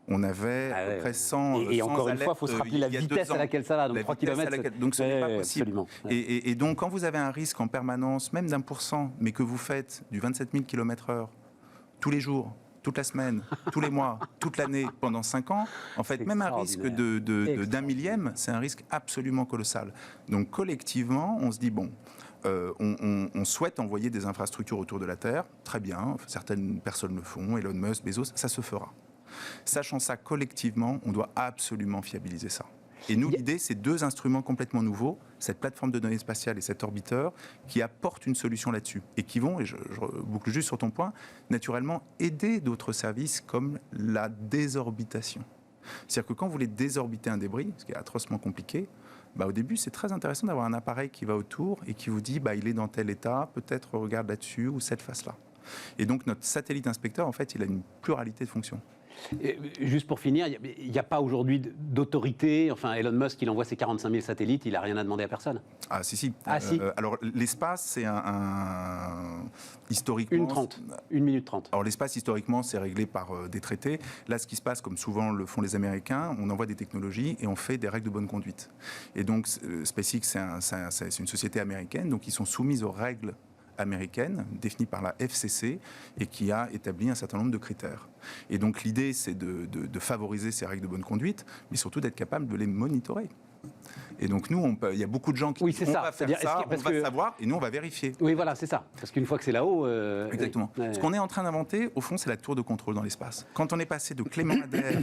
On avait à peu près 100 et encore une fois, il faut se rappeler la vitesse à laquelle ça va. Donc 3 km, donc ce n'est pas possible. Absolument. Et donc, quand vous avez un risque en permanence, même d'1%, mais que vous faites du 27 000 km/h tous les jours, toute la semaine, tous les mois, toute l'année, pendant 5 ans, en fait, même un risque d'un millième, c'est un risque absolument colossal. Donc, collectivement, on se dit, bon, on souhaite envoyer des infrastructures autour de la Terre, très bien, certaines personnes le font, Elon Musk, Bezos, ça se fera. Sachant ça collectivement, on doit absolument fiabiliser ça. Et nous, l'idée, c'est 2 instruments complètement nouveaux, cette plateforme de données spatiales et cet orbiteur, qui apportent une solution là-dessus. Et qui vont, et je boucle juste sur ton point, naturellement aider d'autres services comme la désorbitation. C'est-à-dire que quand vous voulez désorbiter un débris, ce qui est atrocement compliqué, au début, c'est très intéressant d'avoir un appareil qui va autour et qui vous dit, il est dans tel état, peut-être regarde là-dessus ou cette face-là. Et donc, notre satellite inspecteur, en fait, il a une pluralité de fonctions. Et juste pour finir, il n'y a pas aujourd'hui d'autorité. Enfin, Elon Musk, il envoie ses 45 000 satellites, il n'a rien à demander à personne. Ah, si. Si. Alors, l'espace, c'est historiquement... 1 minute 30. Alors, l'espace, historiquement, c'est réglé par des traités. Là, ce qui se passe, comme souvent le font les Américains, on envoie des technologies et on fait des règles de bonne conduite. Et donc, SpaceX, c'est une société américaine, donc ils sont soumis aux règles américaine, définie par la FCC et qui a établi un certain nombre de critères. Et donc l'idée, c'est de favoriser ces règles de bonne conduite, mais surtout d'être capable de les monitorer. Et donc nous, il y a beaucoup de gens qui Oui, disent c'est on ça. va faire C'est-à-dire, ça, parce on va que- savoir, et nous on va vérifier. Oui, voilà, c'est ça. Parce qu'une fois que c'est là-haut... Exactement. ouais. Ce qu'on est en train d'inventer, au fond, c'est la tour de contrôle dans l'espace. Quand on est passé de Clément Ader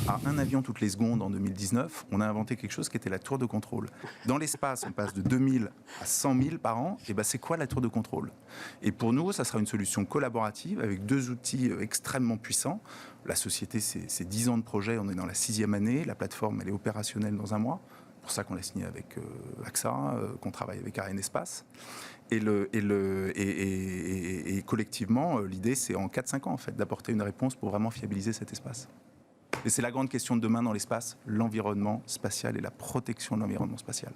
à un avion toutes les secondes en 2019, on a inventé quelque chose qui était la tour de contrôle. Dans l'espace, on passe de 2000 à 100 000 par an. Et ben, c'est quoi la tour de contrôle? Et pour nous, ça sera une solution collaborative avec deux outils extrêmement puissants. La société, c'est 10 ans de projet. On est dans la 6e année. La plateforme, elle est opérationnelle dans un mois. C'est pour ça qu'on l'a signé avec AXA, qu'on travaille avec Ariane Espace. Et collectivement, l'idée, c'est en 4-5 ans, en fait, d'apporter une réponse pour vraiment fiabiliser cet espace. Et c'est la grande question de demain dans l'espace, l'environnement spatial et la protection de l'environnement spatial.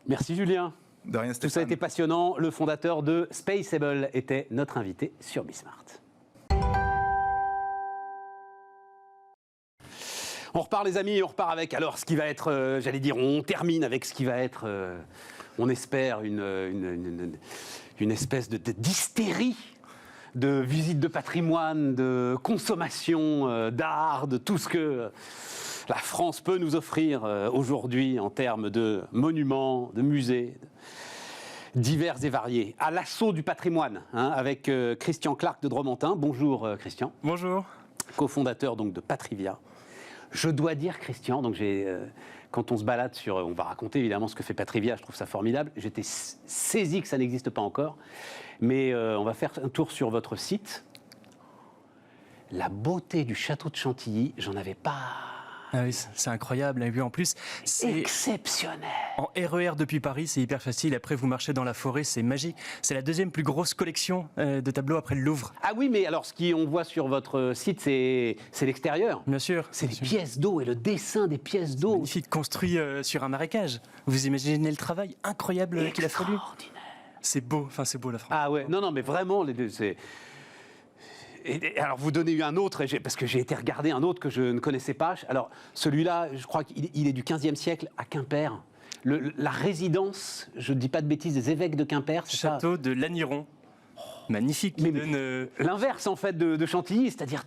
Merci Julien. De rien, Tout ça a Stéphane. été passionnant. Le fondateur de Spaceable était notre invité sur Bismart. On repart les amis, on repart avec alors ce qui va être, j'allais dire, on termine avec ce qui va être, on espère, une espèce d'hystérie de visite de patrimoine, de consommation d'art, de tout ce que la France peut nous offrir aujourd'hui en termes de monuments, de musées, divers et variés. À l'assaut du patrimoine, hein, avec Christian Clark de Dromantin. Bonjour Christian. Bonjour. Cofondateur donc de Patrivia. Je dois dire, Christian, donc quand on se balade on va raconter évidemment ce que fait Patrivia, je trouve ça formidable. J'étais saisi que ça n'existe pas encore, mais on va faire un tour sur votre site. La beauté du château de Chantilly, j'en avais pas. Ah oui, c'est incroyable. Et puis en plus, c'est Exceptionnel. en RER depuis Paris, c'est hyper facile. Après, vous marchez dans la forêt, c'est magique. C'est la deuxième plus grosse collection de tableaux après le Louvre. Ah oui, mais alors ce qu'on voit sur votre site, c'est l'extérieur. Bien sûr. C'est bien les sûr. pièces d'eau et le dessin des pièces d'eau. Magnifique, construit sur un marécage. Vous imaginez le travail incroyable qu'il a fallu? Extraordinaire. C'est beau, enfin c'est beau la France. Ah ouais, non, mais vraiment, les deux, c'est... Et alors, vous donnez un autre, parce que j'ai été regarder un autre que je ne connaissais pas. Alors, celui-là, je crois qu'il est du 15e siècle à Quimper. La résidence, je ne dis pas de bêtises, des évêques de Quimper, c'est ça? Château de Lanniron. Magnifique. Qui Mais- donne, L'inverse, en fait, de Chantilly, c'est-à-dire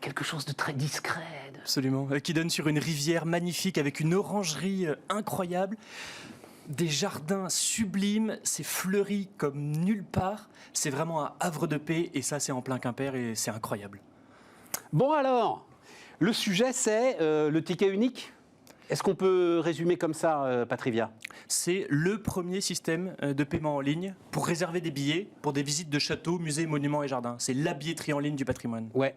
quelque chose de très discret. absolument. Qui donne sur une rivière magnifique avec une orangerie incroyable. Des jardins sublimes, c'est fleuri comme nulle part. C'est vraiment un havre de paix et ça, c'est en plein Quimper et c'est incroyable. Bon alors, le sujet, c'est le ticket unique. Est-ce qu'on peut résumer comme ça, Patrivia? C'est le premier système de paiement en ligne pour réserver des billets pour des visites de châteaux, musées, monuments et jardins. C'est la billetterie en ligne du patrimoine. Ouais.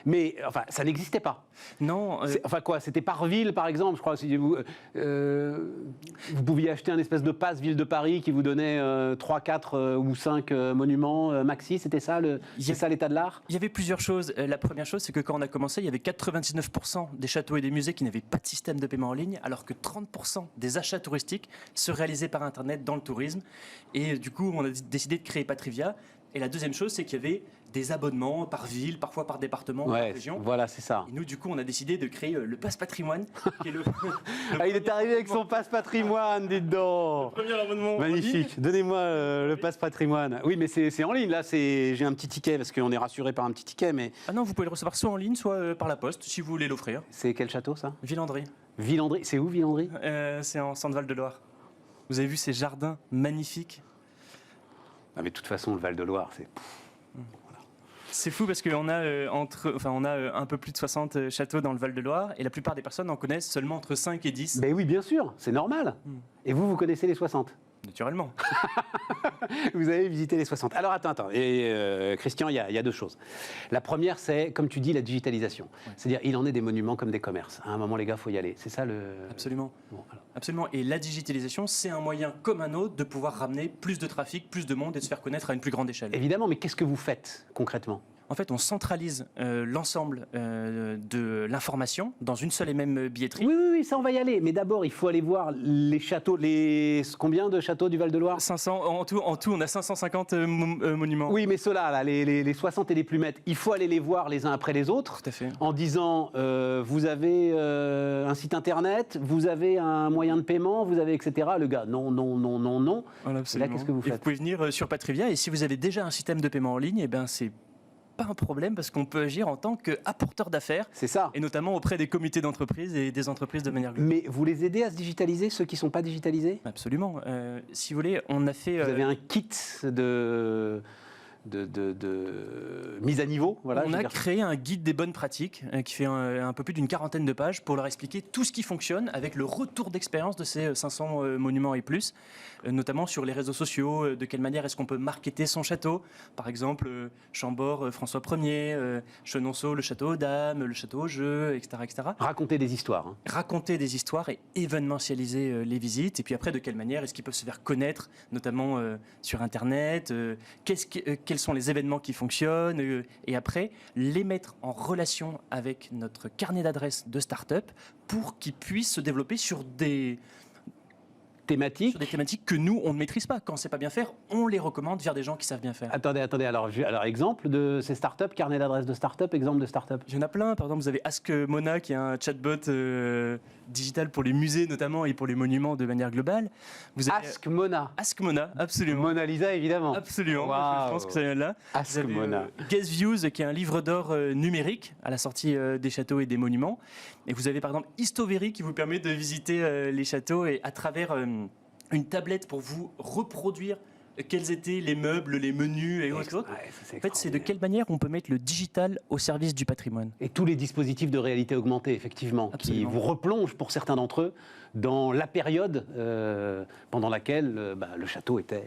Mais, enfin, ça n'existait pas. Non, Enfin quoi, c'était par ville par exemple, je crois. Si vous pouviez acheter un espèce de passe ville de Paris qui vous donnait 3, 4 ou 5 monuments maxi, c'était ça c'est ça l'état de l'art? il y avait plusieurs choses. La première chose, c'est que quand on a commencé, il y avait 99% des châteaux et des musées qui n'avaient pas de système de paiement en ligne, alors que 30% des achats touristiques se réalisaient par Internet dans le tourisme. Et du coup, on a décidé de créer Patrivia. Et la deuxième chose, c'est qu'il y avait des abonnements par ville, parfois par département, par Ouais, région. voilà, c'est ça. Et nous, du coup, on a décidé de créer le Pass Patrimoine, qui est le Ah, il est arrivé avec son passe patrimoine, dites donc. premier abonnement. en ligne. Magnifique. Donnez-moi le passe patrimoine. Oui, mais c'est en ligne là. J'ai un petit ticket parce qu'on est rassuré par un petit ticket, mais Ah non, vous pouvez le recevoir soit en ligne, soit par la poste, si vous voulez l'offrir. c'est quel château ça? Villandry. Villandry. C'est où Villandry? C'est en Centre-Val-de-Loire. Vous avez vu ces jardins magnifiques? Ah, mais de toute façon, le Val-de-Loire, c'est. C'est fou parce qu'on a, on a un peu plus de 60 châteaux dans le Val-de-Loire et la plupart des personnes en connaissent seulement entre 5 et 10, Ben oui, bien sûr, c'est normal. Et vous connaissez les 60? naturellement. Vous avez visité les 60. Alors attends. Et Christian, il y a deux choses. La première, c'est, comme tu dis, la digitalisation. C'est-à-dire, il en est des monuments comme des commerces. À un moment, les gars, il faut y aller. C'est ça le... Absolument. Bon, alors. Absolument. Et la digitalisation, c'est un moyen comme un autre de pouvoir ramener plus de trafic, plus de monde et de se faire connaître à une plus grande échelle. Évidemment, mais qu'est-ce que vous faites concrètement? En fait, on centralise l'ensemble de l'information dans une seule et même billetterie. Oui, ça, on va y aller. Mais d'abord, il faut aller voir les châteaux. Combien de châteaux du Val-de-Loire? 500, en tout, on a 550 monuments. Oui, mais ceux-là, là, les 60 et les plumettes, il faut aller les voir les uns après les autres. Tout à fait. En disant, vous avez un site internet, vous avez un moyen de paiement, vous avez etc. Le gars, non. Voilà, Et là, qu'est-ce que vous Et faites? vous pouvez venir sur Patrivia et si vous avez déjà un système de paiement en ligne, eh ben c'est pas un problème parce qu'on peut agir en tant qu'apporteur d'affaires. C'est ça. Et notamment auprès des comités d'entreprise et des entreprises de manière globale. Mais vous les aidez à se digitaliser, ceux qui ne sont pas digitalisés? Absolument. Si vous voulez, on a fait... Vous avez un kit de mise à niveau, voilà. On je veux a dire. créé un guide des bonnes pratiques qui fait un peu plus d'une 40aine de pages pour leur expliquer tout ce qui fonctionne avec le retour d'expérience de ces 500 monuments et plus, notamment sur les réseaux sociaux, de quelle manière est-ce qu'on peut marketer son château. Par exemple, Chambord, François Ier, Chenonceau, le château aux dames, le château aux jeux, etc. etc. Raconter des histoires. Hein. Raconter des histoires et événementialiser les visites. Et puis après, de quelle manière est-ce qu'ils peuvent se faire connaître, notamment sur Internet, quels sont les événements qui fonctionnent, et après, les mettre en relation avec notre carnet d'adresses de start-up pour qu'ils puissent se développer sur des thématiques que nous, on ne maîtrise pas. Quand c'est pas bien faire, on les recommande vers des gens qui savent bien faire. Attendez, alors exemple de ces startups, carnet d'adresses de startup, exemple de startup. Il y en a plein. Par exemple, vous avez Ask Mona, qui est un chatbot digital pour les musées notamment et pour les monuments de manière globale. Vous avez Ask Mona. Ask Mona, absolument. Mona Lisa, évidemment. Absolument. Wow. Je pense que ça vient de là. Ask Vous avez, Mona. Guest Views, qui est un livre d'or numérique à la sortie des châteaux et des monuments. Et vous avez par exemple Histovery, qui vous permet de visiter les châteaux et à travers une tablette pour vous reproduire quels étaient les meubles, les menus et autres. Ouais, ça, En fait, c'est de quelle manière on peut mettre le digital au service du patrimoine. Et tous les dispositifs de réalité augmentée, effectivement, Absolument. qui vous replongent, pour certains d'entre eux, dans la période pendant laquelle le château était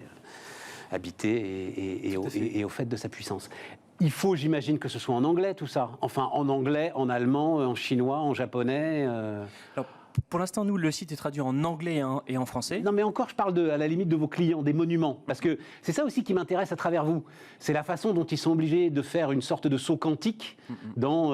habité et au fait de sa puissance. Il faut, j'imagine, que ce soit en anglais, tout ça. Enfin, en anglais, en allemand, en chinois, en japonais. Alors, pour l'instant, nous, le site est traduit en anglais et en français. Non, mais encore, je parle à la limite de vos clients, des monuments. Parce que c'est ça aussi qui m'intéresse à travers vous. C'est la façon dont ils sont obligés de faire une sorte de saut quantique dans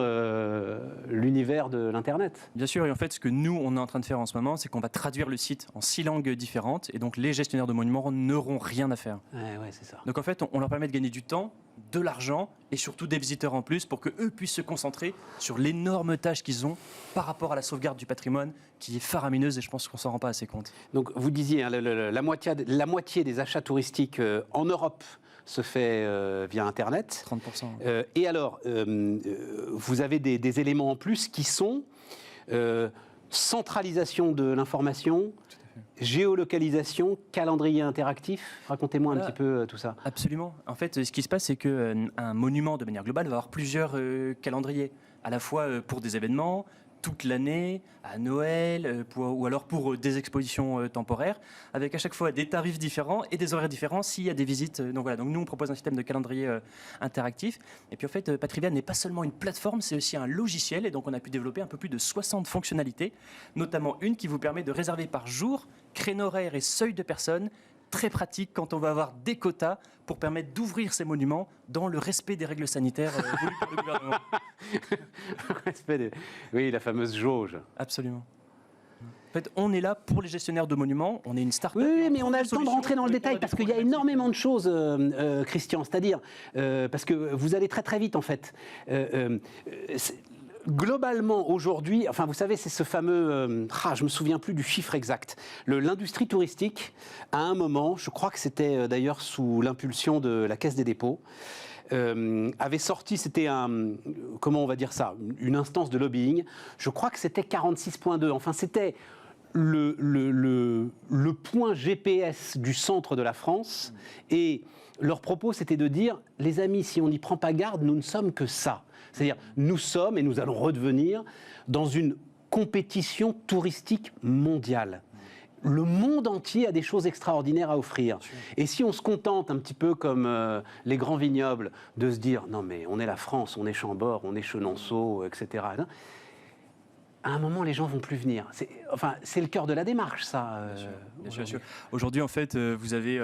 l'univers de l'Internet. Bien sûr, et en fait, ce que nous, on est en train de faire en ce moment, c'est qu'on va traduire le site en 6 langues différentes, et donc les gestionnaires de monuments n'auront rien à faire. Ouais, c'est ça. Donc en fait, on leur permet de gagner du temps, de l'argent, et surtout des visiteurs en plus, pour qu'eux puissent se concentrer sur l'énorme tâche qu'ils ont par rapport à la sauvegarde du patrimoine, qui est faramineuse, et je pense qu'on s'en rend pas assez compte. Donc, vous disiez, hein, la moitié des achats touristiques en Europe se fait via Internet. 30%. Et alors, vous avez des éléments en plus qui sont centralisation de l'information, géolocalisation, calendrier interactif. Racontez-moi un petit peu tout ça. Absolument. En fait, ce qui se passe, c'est qu'un monument, de manière globale, va avoir plusieurs calendriers, à la fois pour des événements, toute l'année, à Noël, ou alors pour des expositions temporaires, avec à chaque fois des tarifs différents et des horaires différents s'il y a des visites. Donc voilà, donc nous on propose un système de calendrier interactif. Et puis en fait, Patrivia n'est pas seulement une plateforme, c'est aussi un logiciel. Et donc on a pu développer un peu plus de 60 fonctionnalités, notamment une qui vous permet de réserver par jour, créneau horaire et seuil de personnes. Très pratique quand on va avoir des quotas pour permettre d'ouvrir ces monuments dans le respect des règles sanitaires voulues par le gouvernement. Oui, la fameuse jauge. Absolument. En fait, on est là pour les gestionnaires de monuments, on est une start-up. Oui, mais on a le temps de rentrer dans le détail parce qu'il y a énormément de choses, Christian. C'est-à-dire, parce que vous allez très très vite en fait. Globalement, aujourd'hui, enfin, vous savez, c'est ce fameux... je me souviens plus du chiffre exact. L'industrie touristique, à un moment, je crois que c'était d'ailleurs sous l'impulsion de la Caisse des dépôts, avait sorti, c'était comment on va dire ça, une instance de lobbying. Je crois que c'était 46.2. Enfin, c'était le point GPS du centre de la France. Et leur propos, c'était de dire, les amis, si on n'y prend pas garde, nous ne sommes que ça. C'est-à-dire, nous sommes, et nous allons redevenir, dans une compétition touristique mondiale. Le monde entier a des choses extraordinaires à offrir. Et si on se contente un petit peu comme les grands vignobles, de se dire, non mais on est la France, on est Chambord, on est Chenonceau, etc. À un moment, les gens vont plus venir. C'est le cœur de la démarche, ça. Bien sûr. Aujourd'hui, en fait, vous avez...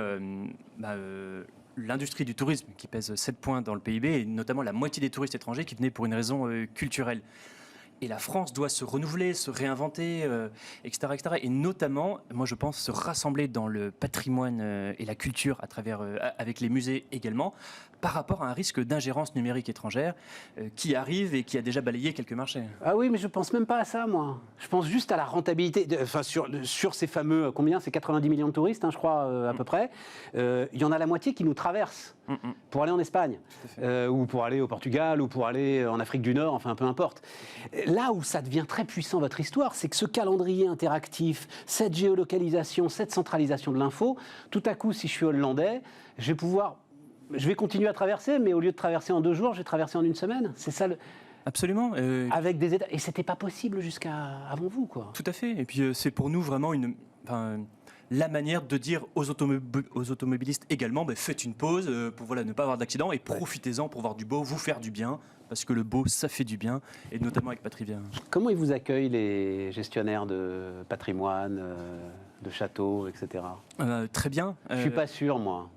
l'industrie du tourisme qui pèse 7 points dans le PIB et notamment la moitié des touristes étrangers qui venaient pour une raison culturelle. Et la France doit se renouveler, se réinventer, etc., etc. Et notamment, moi je pense, se rassembler dans le patrimoine et la culture à travers, avec les musées également, par rapport à un risque d'ingérence numérique étrangère qui arrive et qui a déjà balayé quelques marchés. Ah oui, mais je pense même pas à ça, moi. Je pense juste à la rentabilité. Sur ces fameux, combien? C'est 90 millions de touristes, hein, je crois, à peu près. Il y en a la moitié qui nous traversent. pour aller en Espagne, ou pour aller au Portugal, ou pour aller en Afrique du Nord, enfin peu importe. Là où ça devient très puissant, votre histoire, c'est que ce calendrier interactif, cette géolocalisation, cette centralisation de l'info, tout à coup, si je suis hollandais, je vais continuer à traverser, mais au lieu de traverser en 2 jours, je vais traverser en 1 semaine. C'est ça Absolument. avec des États. Et c'était pas possible jusqu'à avant vous, quoi. Tout à fait. Et puis c'est pour nous vraiment la manière de dire aux automobilistes également, faites une pause pour ne pas avoir d'accident et profitez-en pour voir du beau, vous faire du bien, parce que le beau, ça fait du bien, et notamment avec Patrivia. Comment ils vous accueillent, les gestionnaires de patrimoine, de châteaux, etc. Très bien. Je suis pas sûr, moi.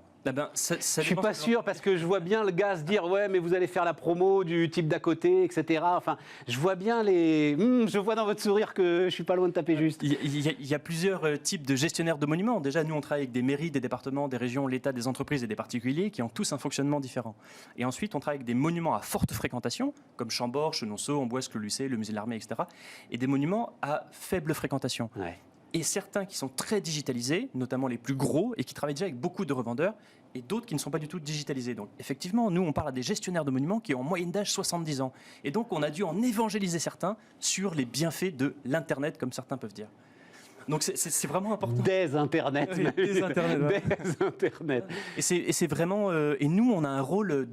Ça Je suis dépend pas de- sûr parce que je vois bien le gars se dire ouais mais vous allez faire la promo du type d'à côté, etc. Enfin, je vois bien je vois dans votre sourire que je suis pas loin de taper juste. Il y a plusieurs types de gestionnaires de monuments. Déjà, nous, on travaille avec des mairies, des départements, des régions, l'État, des entreprises et des particuliers qui ont tous un fonctionnement différent. Et ensuite, on travaille avec des monuments à forte fréquentation, comme Chambord, Chenonceau, Amboise, Clos-Lucé, le musée de l'Armée, etc. Et des monuments à faible fréquentation. Ouais. Et certains qui sont très digitalisés, notamment les plus gros, et qui travaillent déjà avec beaucoup de revendeurs, et d'autres qui ne sont pas du tout digitalisés. Donc effectivement, nous, on parle à des gestionnaires de monuments qui ont en moyenne d'âge 70 ans. Et donc, on a dû en évangéliser certains sur les bienfaits de l'Internet, comme certains peuvent dire. Donc c'est vraiment important. Des internets. Oui, des internets, ouais. Des internets. Et c'est vraiment... et nous, on a un rôle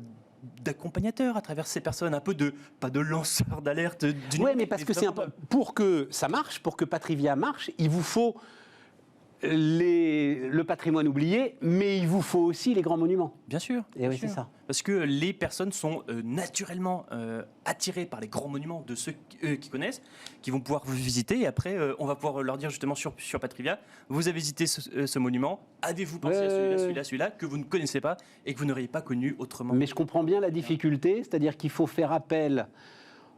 d'accompagnateur à travers ces personnes, un peu pas de lanceur d'alerte. Oui, mais parce que c'est pour que ça marche, pour que Patrivia marche, il vous faut le patrimoine oublié, mais il vous faut aussi les grands monuments. Bien sûr. Et bien oui, sûr. c'est ça. Parce que les personnes sont naturellement attirées par les grands monuments de ceux qui connaissent, qui vont pouvoir vous visiter. Et après, on va pouvoir leur dire justement sur Patrivia, vous avez visité ce monument, avez-vous pensé à celui-là, que vous ne connaissez pas et que vous n'auriez pas connu autrement. Mais je comprends bien la difficulté, c'est-à-dire qu'il faut faire appel,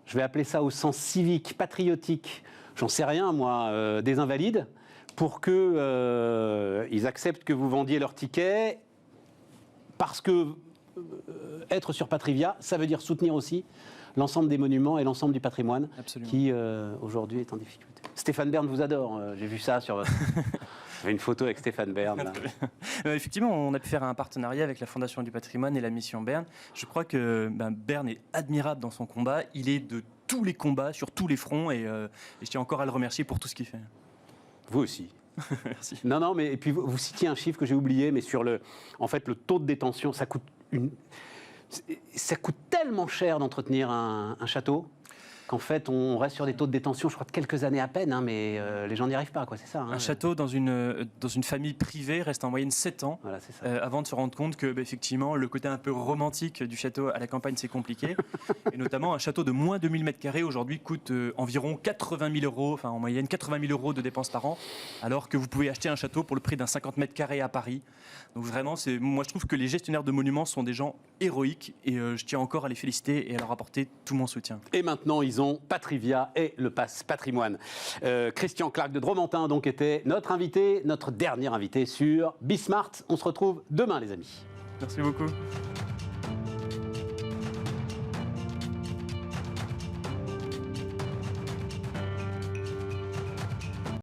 je vais appeler ça au sens civique, patriotique, j'en sais rien moi, des invalides, pour qu'ils acceptent que vous vendiez leur ticket, parce que être sur Patrivia, ça veut dire soutenir aussi l'ensemble des monuments et l'ensemble du patrimoine. Absolument. Qui aujourd'hui est en difficulté. Stéphane Bern vous adore, j'ai vu ça sur votre... J'avais une photo avec Stéphane Bern. Là. Effectivement, on a pu faire un partenariat avec la Fondation du patrimoine et la mission Bern. Je crois que Bern est admirable dans son combat. Il est de tous les combats, sur tous les fronts, et je tiens encore à le remercier pour tout ce qu'il fait. Vous aussi. Merci. Non, mais et puis vous citiez un chiffre que j'ai oublié, mais sur le taux de détention, ça coûte tellement cher d'entretenir un château qu'en fait on reste sur des taux de détention, je crois, de quelques années à peine, mais les gens n'y arrivent pas, quoi, c'est ça. Un château dans une famille privée reste en moyenne 7 ans Voilà, c'est ça. avant de se rendre compte que effectivement le côté un peu romantique du château à la campagne c'est compliqué. Et notamment un château de moins de 1000 m² aujourd'hui coûte environ 80 000 euros, enfin en moyenne 80 000 euros de dépenses par an, alors que vous pouvez acheter un château pour le prix d'un 50 m² à Paris. Donc vraiment, moi je trouve que les gestionnaires de monuments sont des gens héroïques et je tiens encore à les féliciter et à leur apporter tout mon soutien. Et maintenant, ils ont Patrivia et le Pass Patrimoine. Christian Clark de Dromantin donc était notre invité, notre dernier invité sur Bismart. On se retrouve demain, les amis. Merci beaucoup.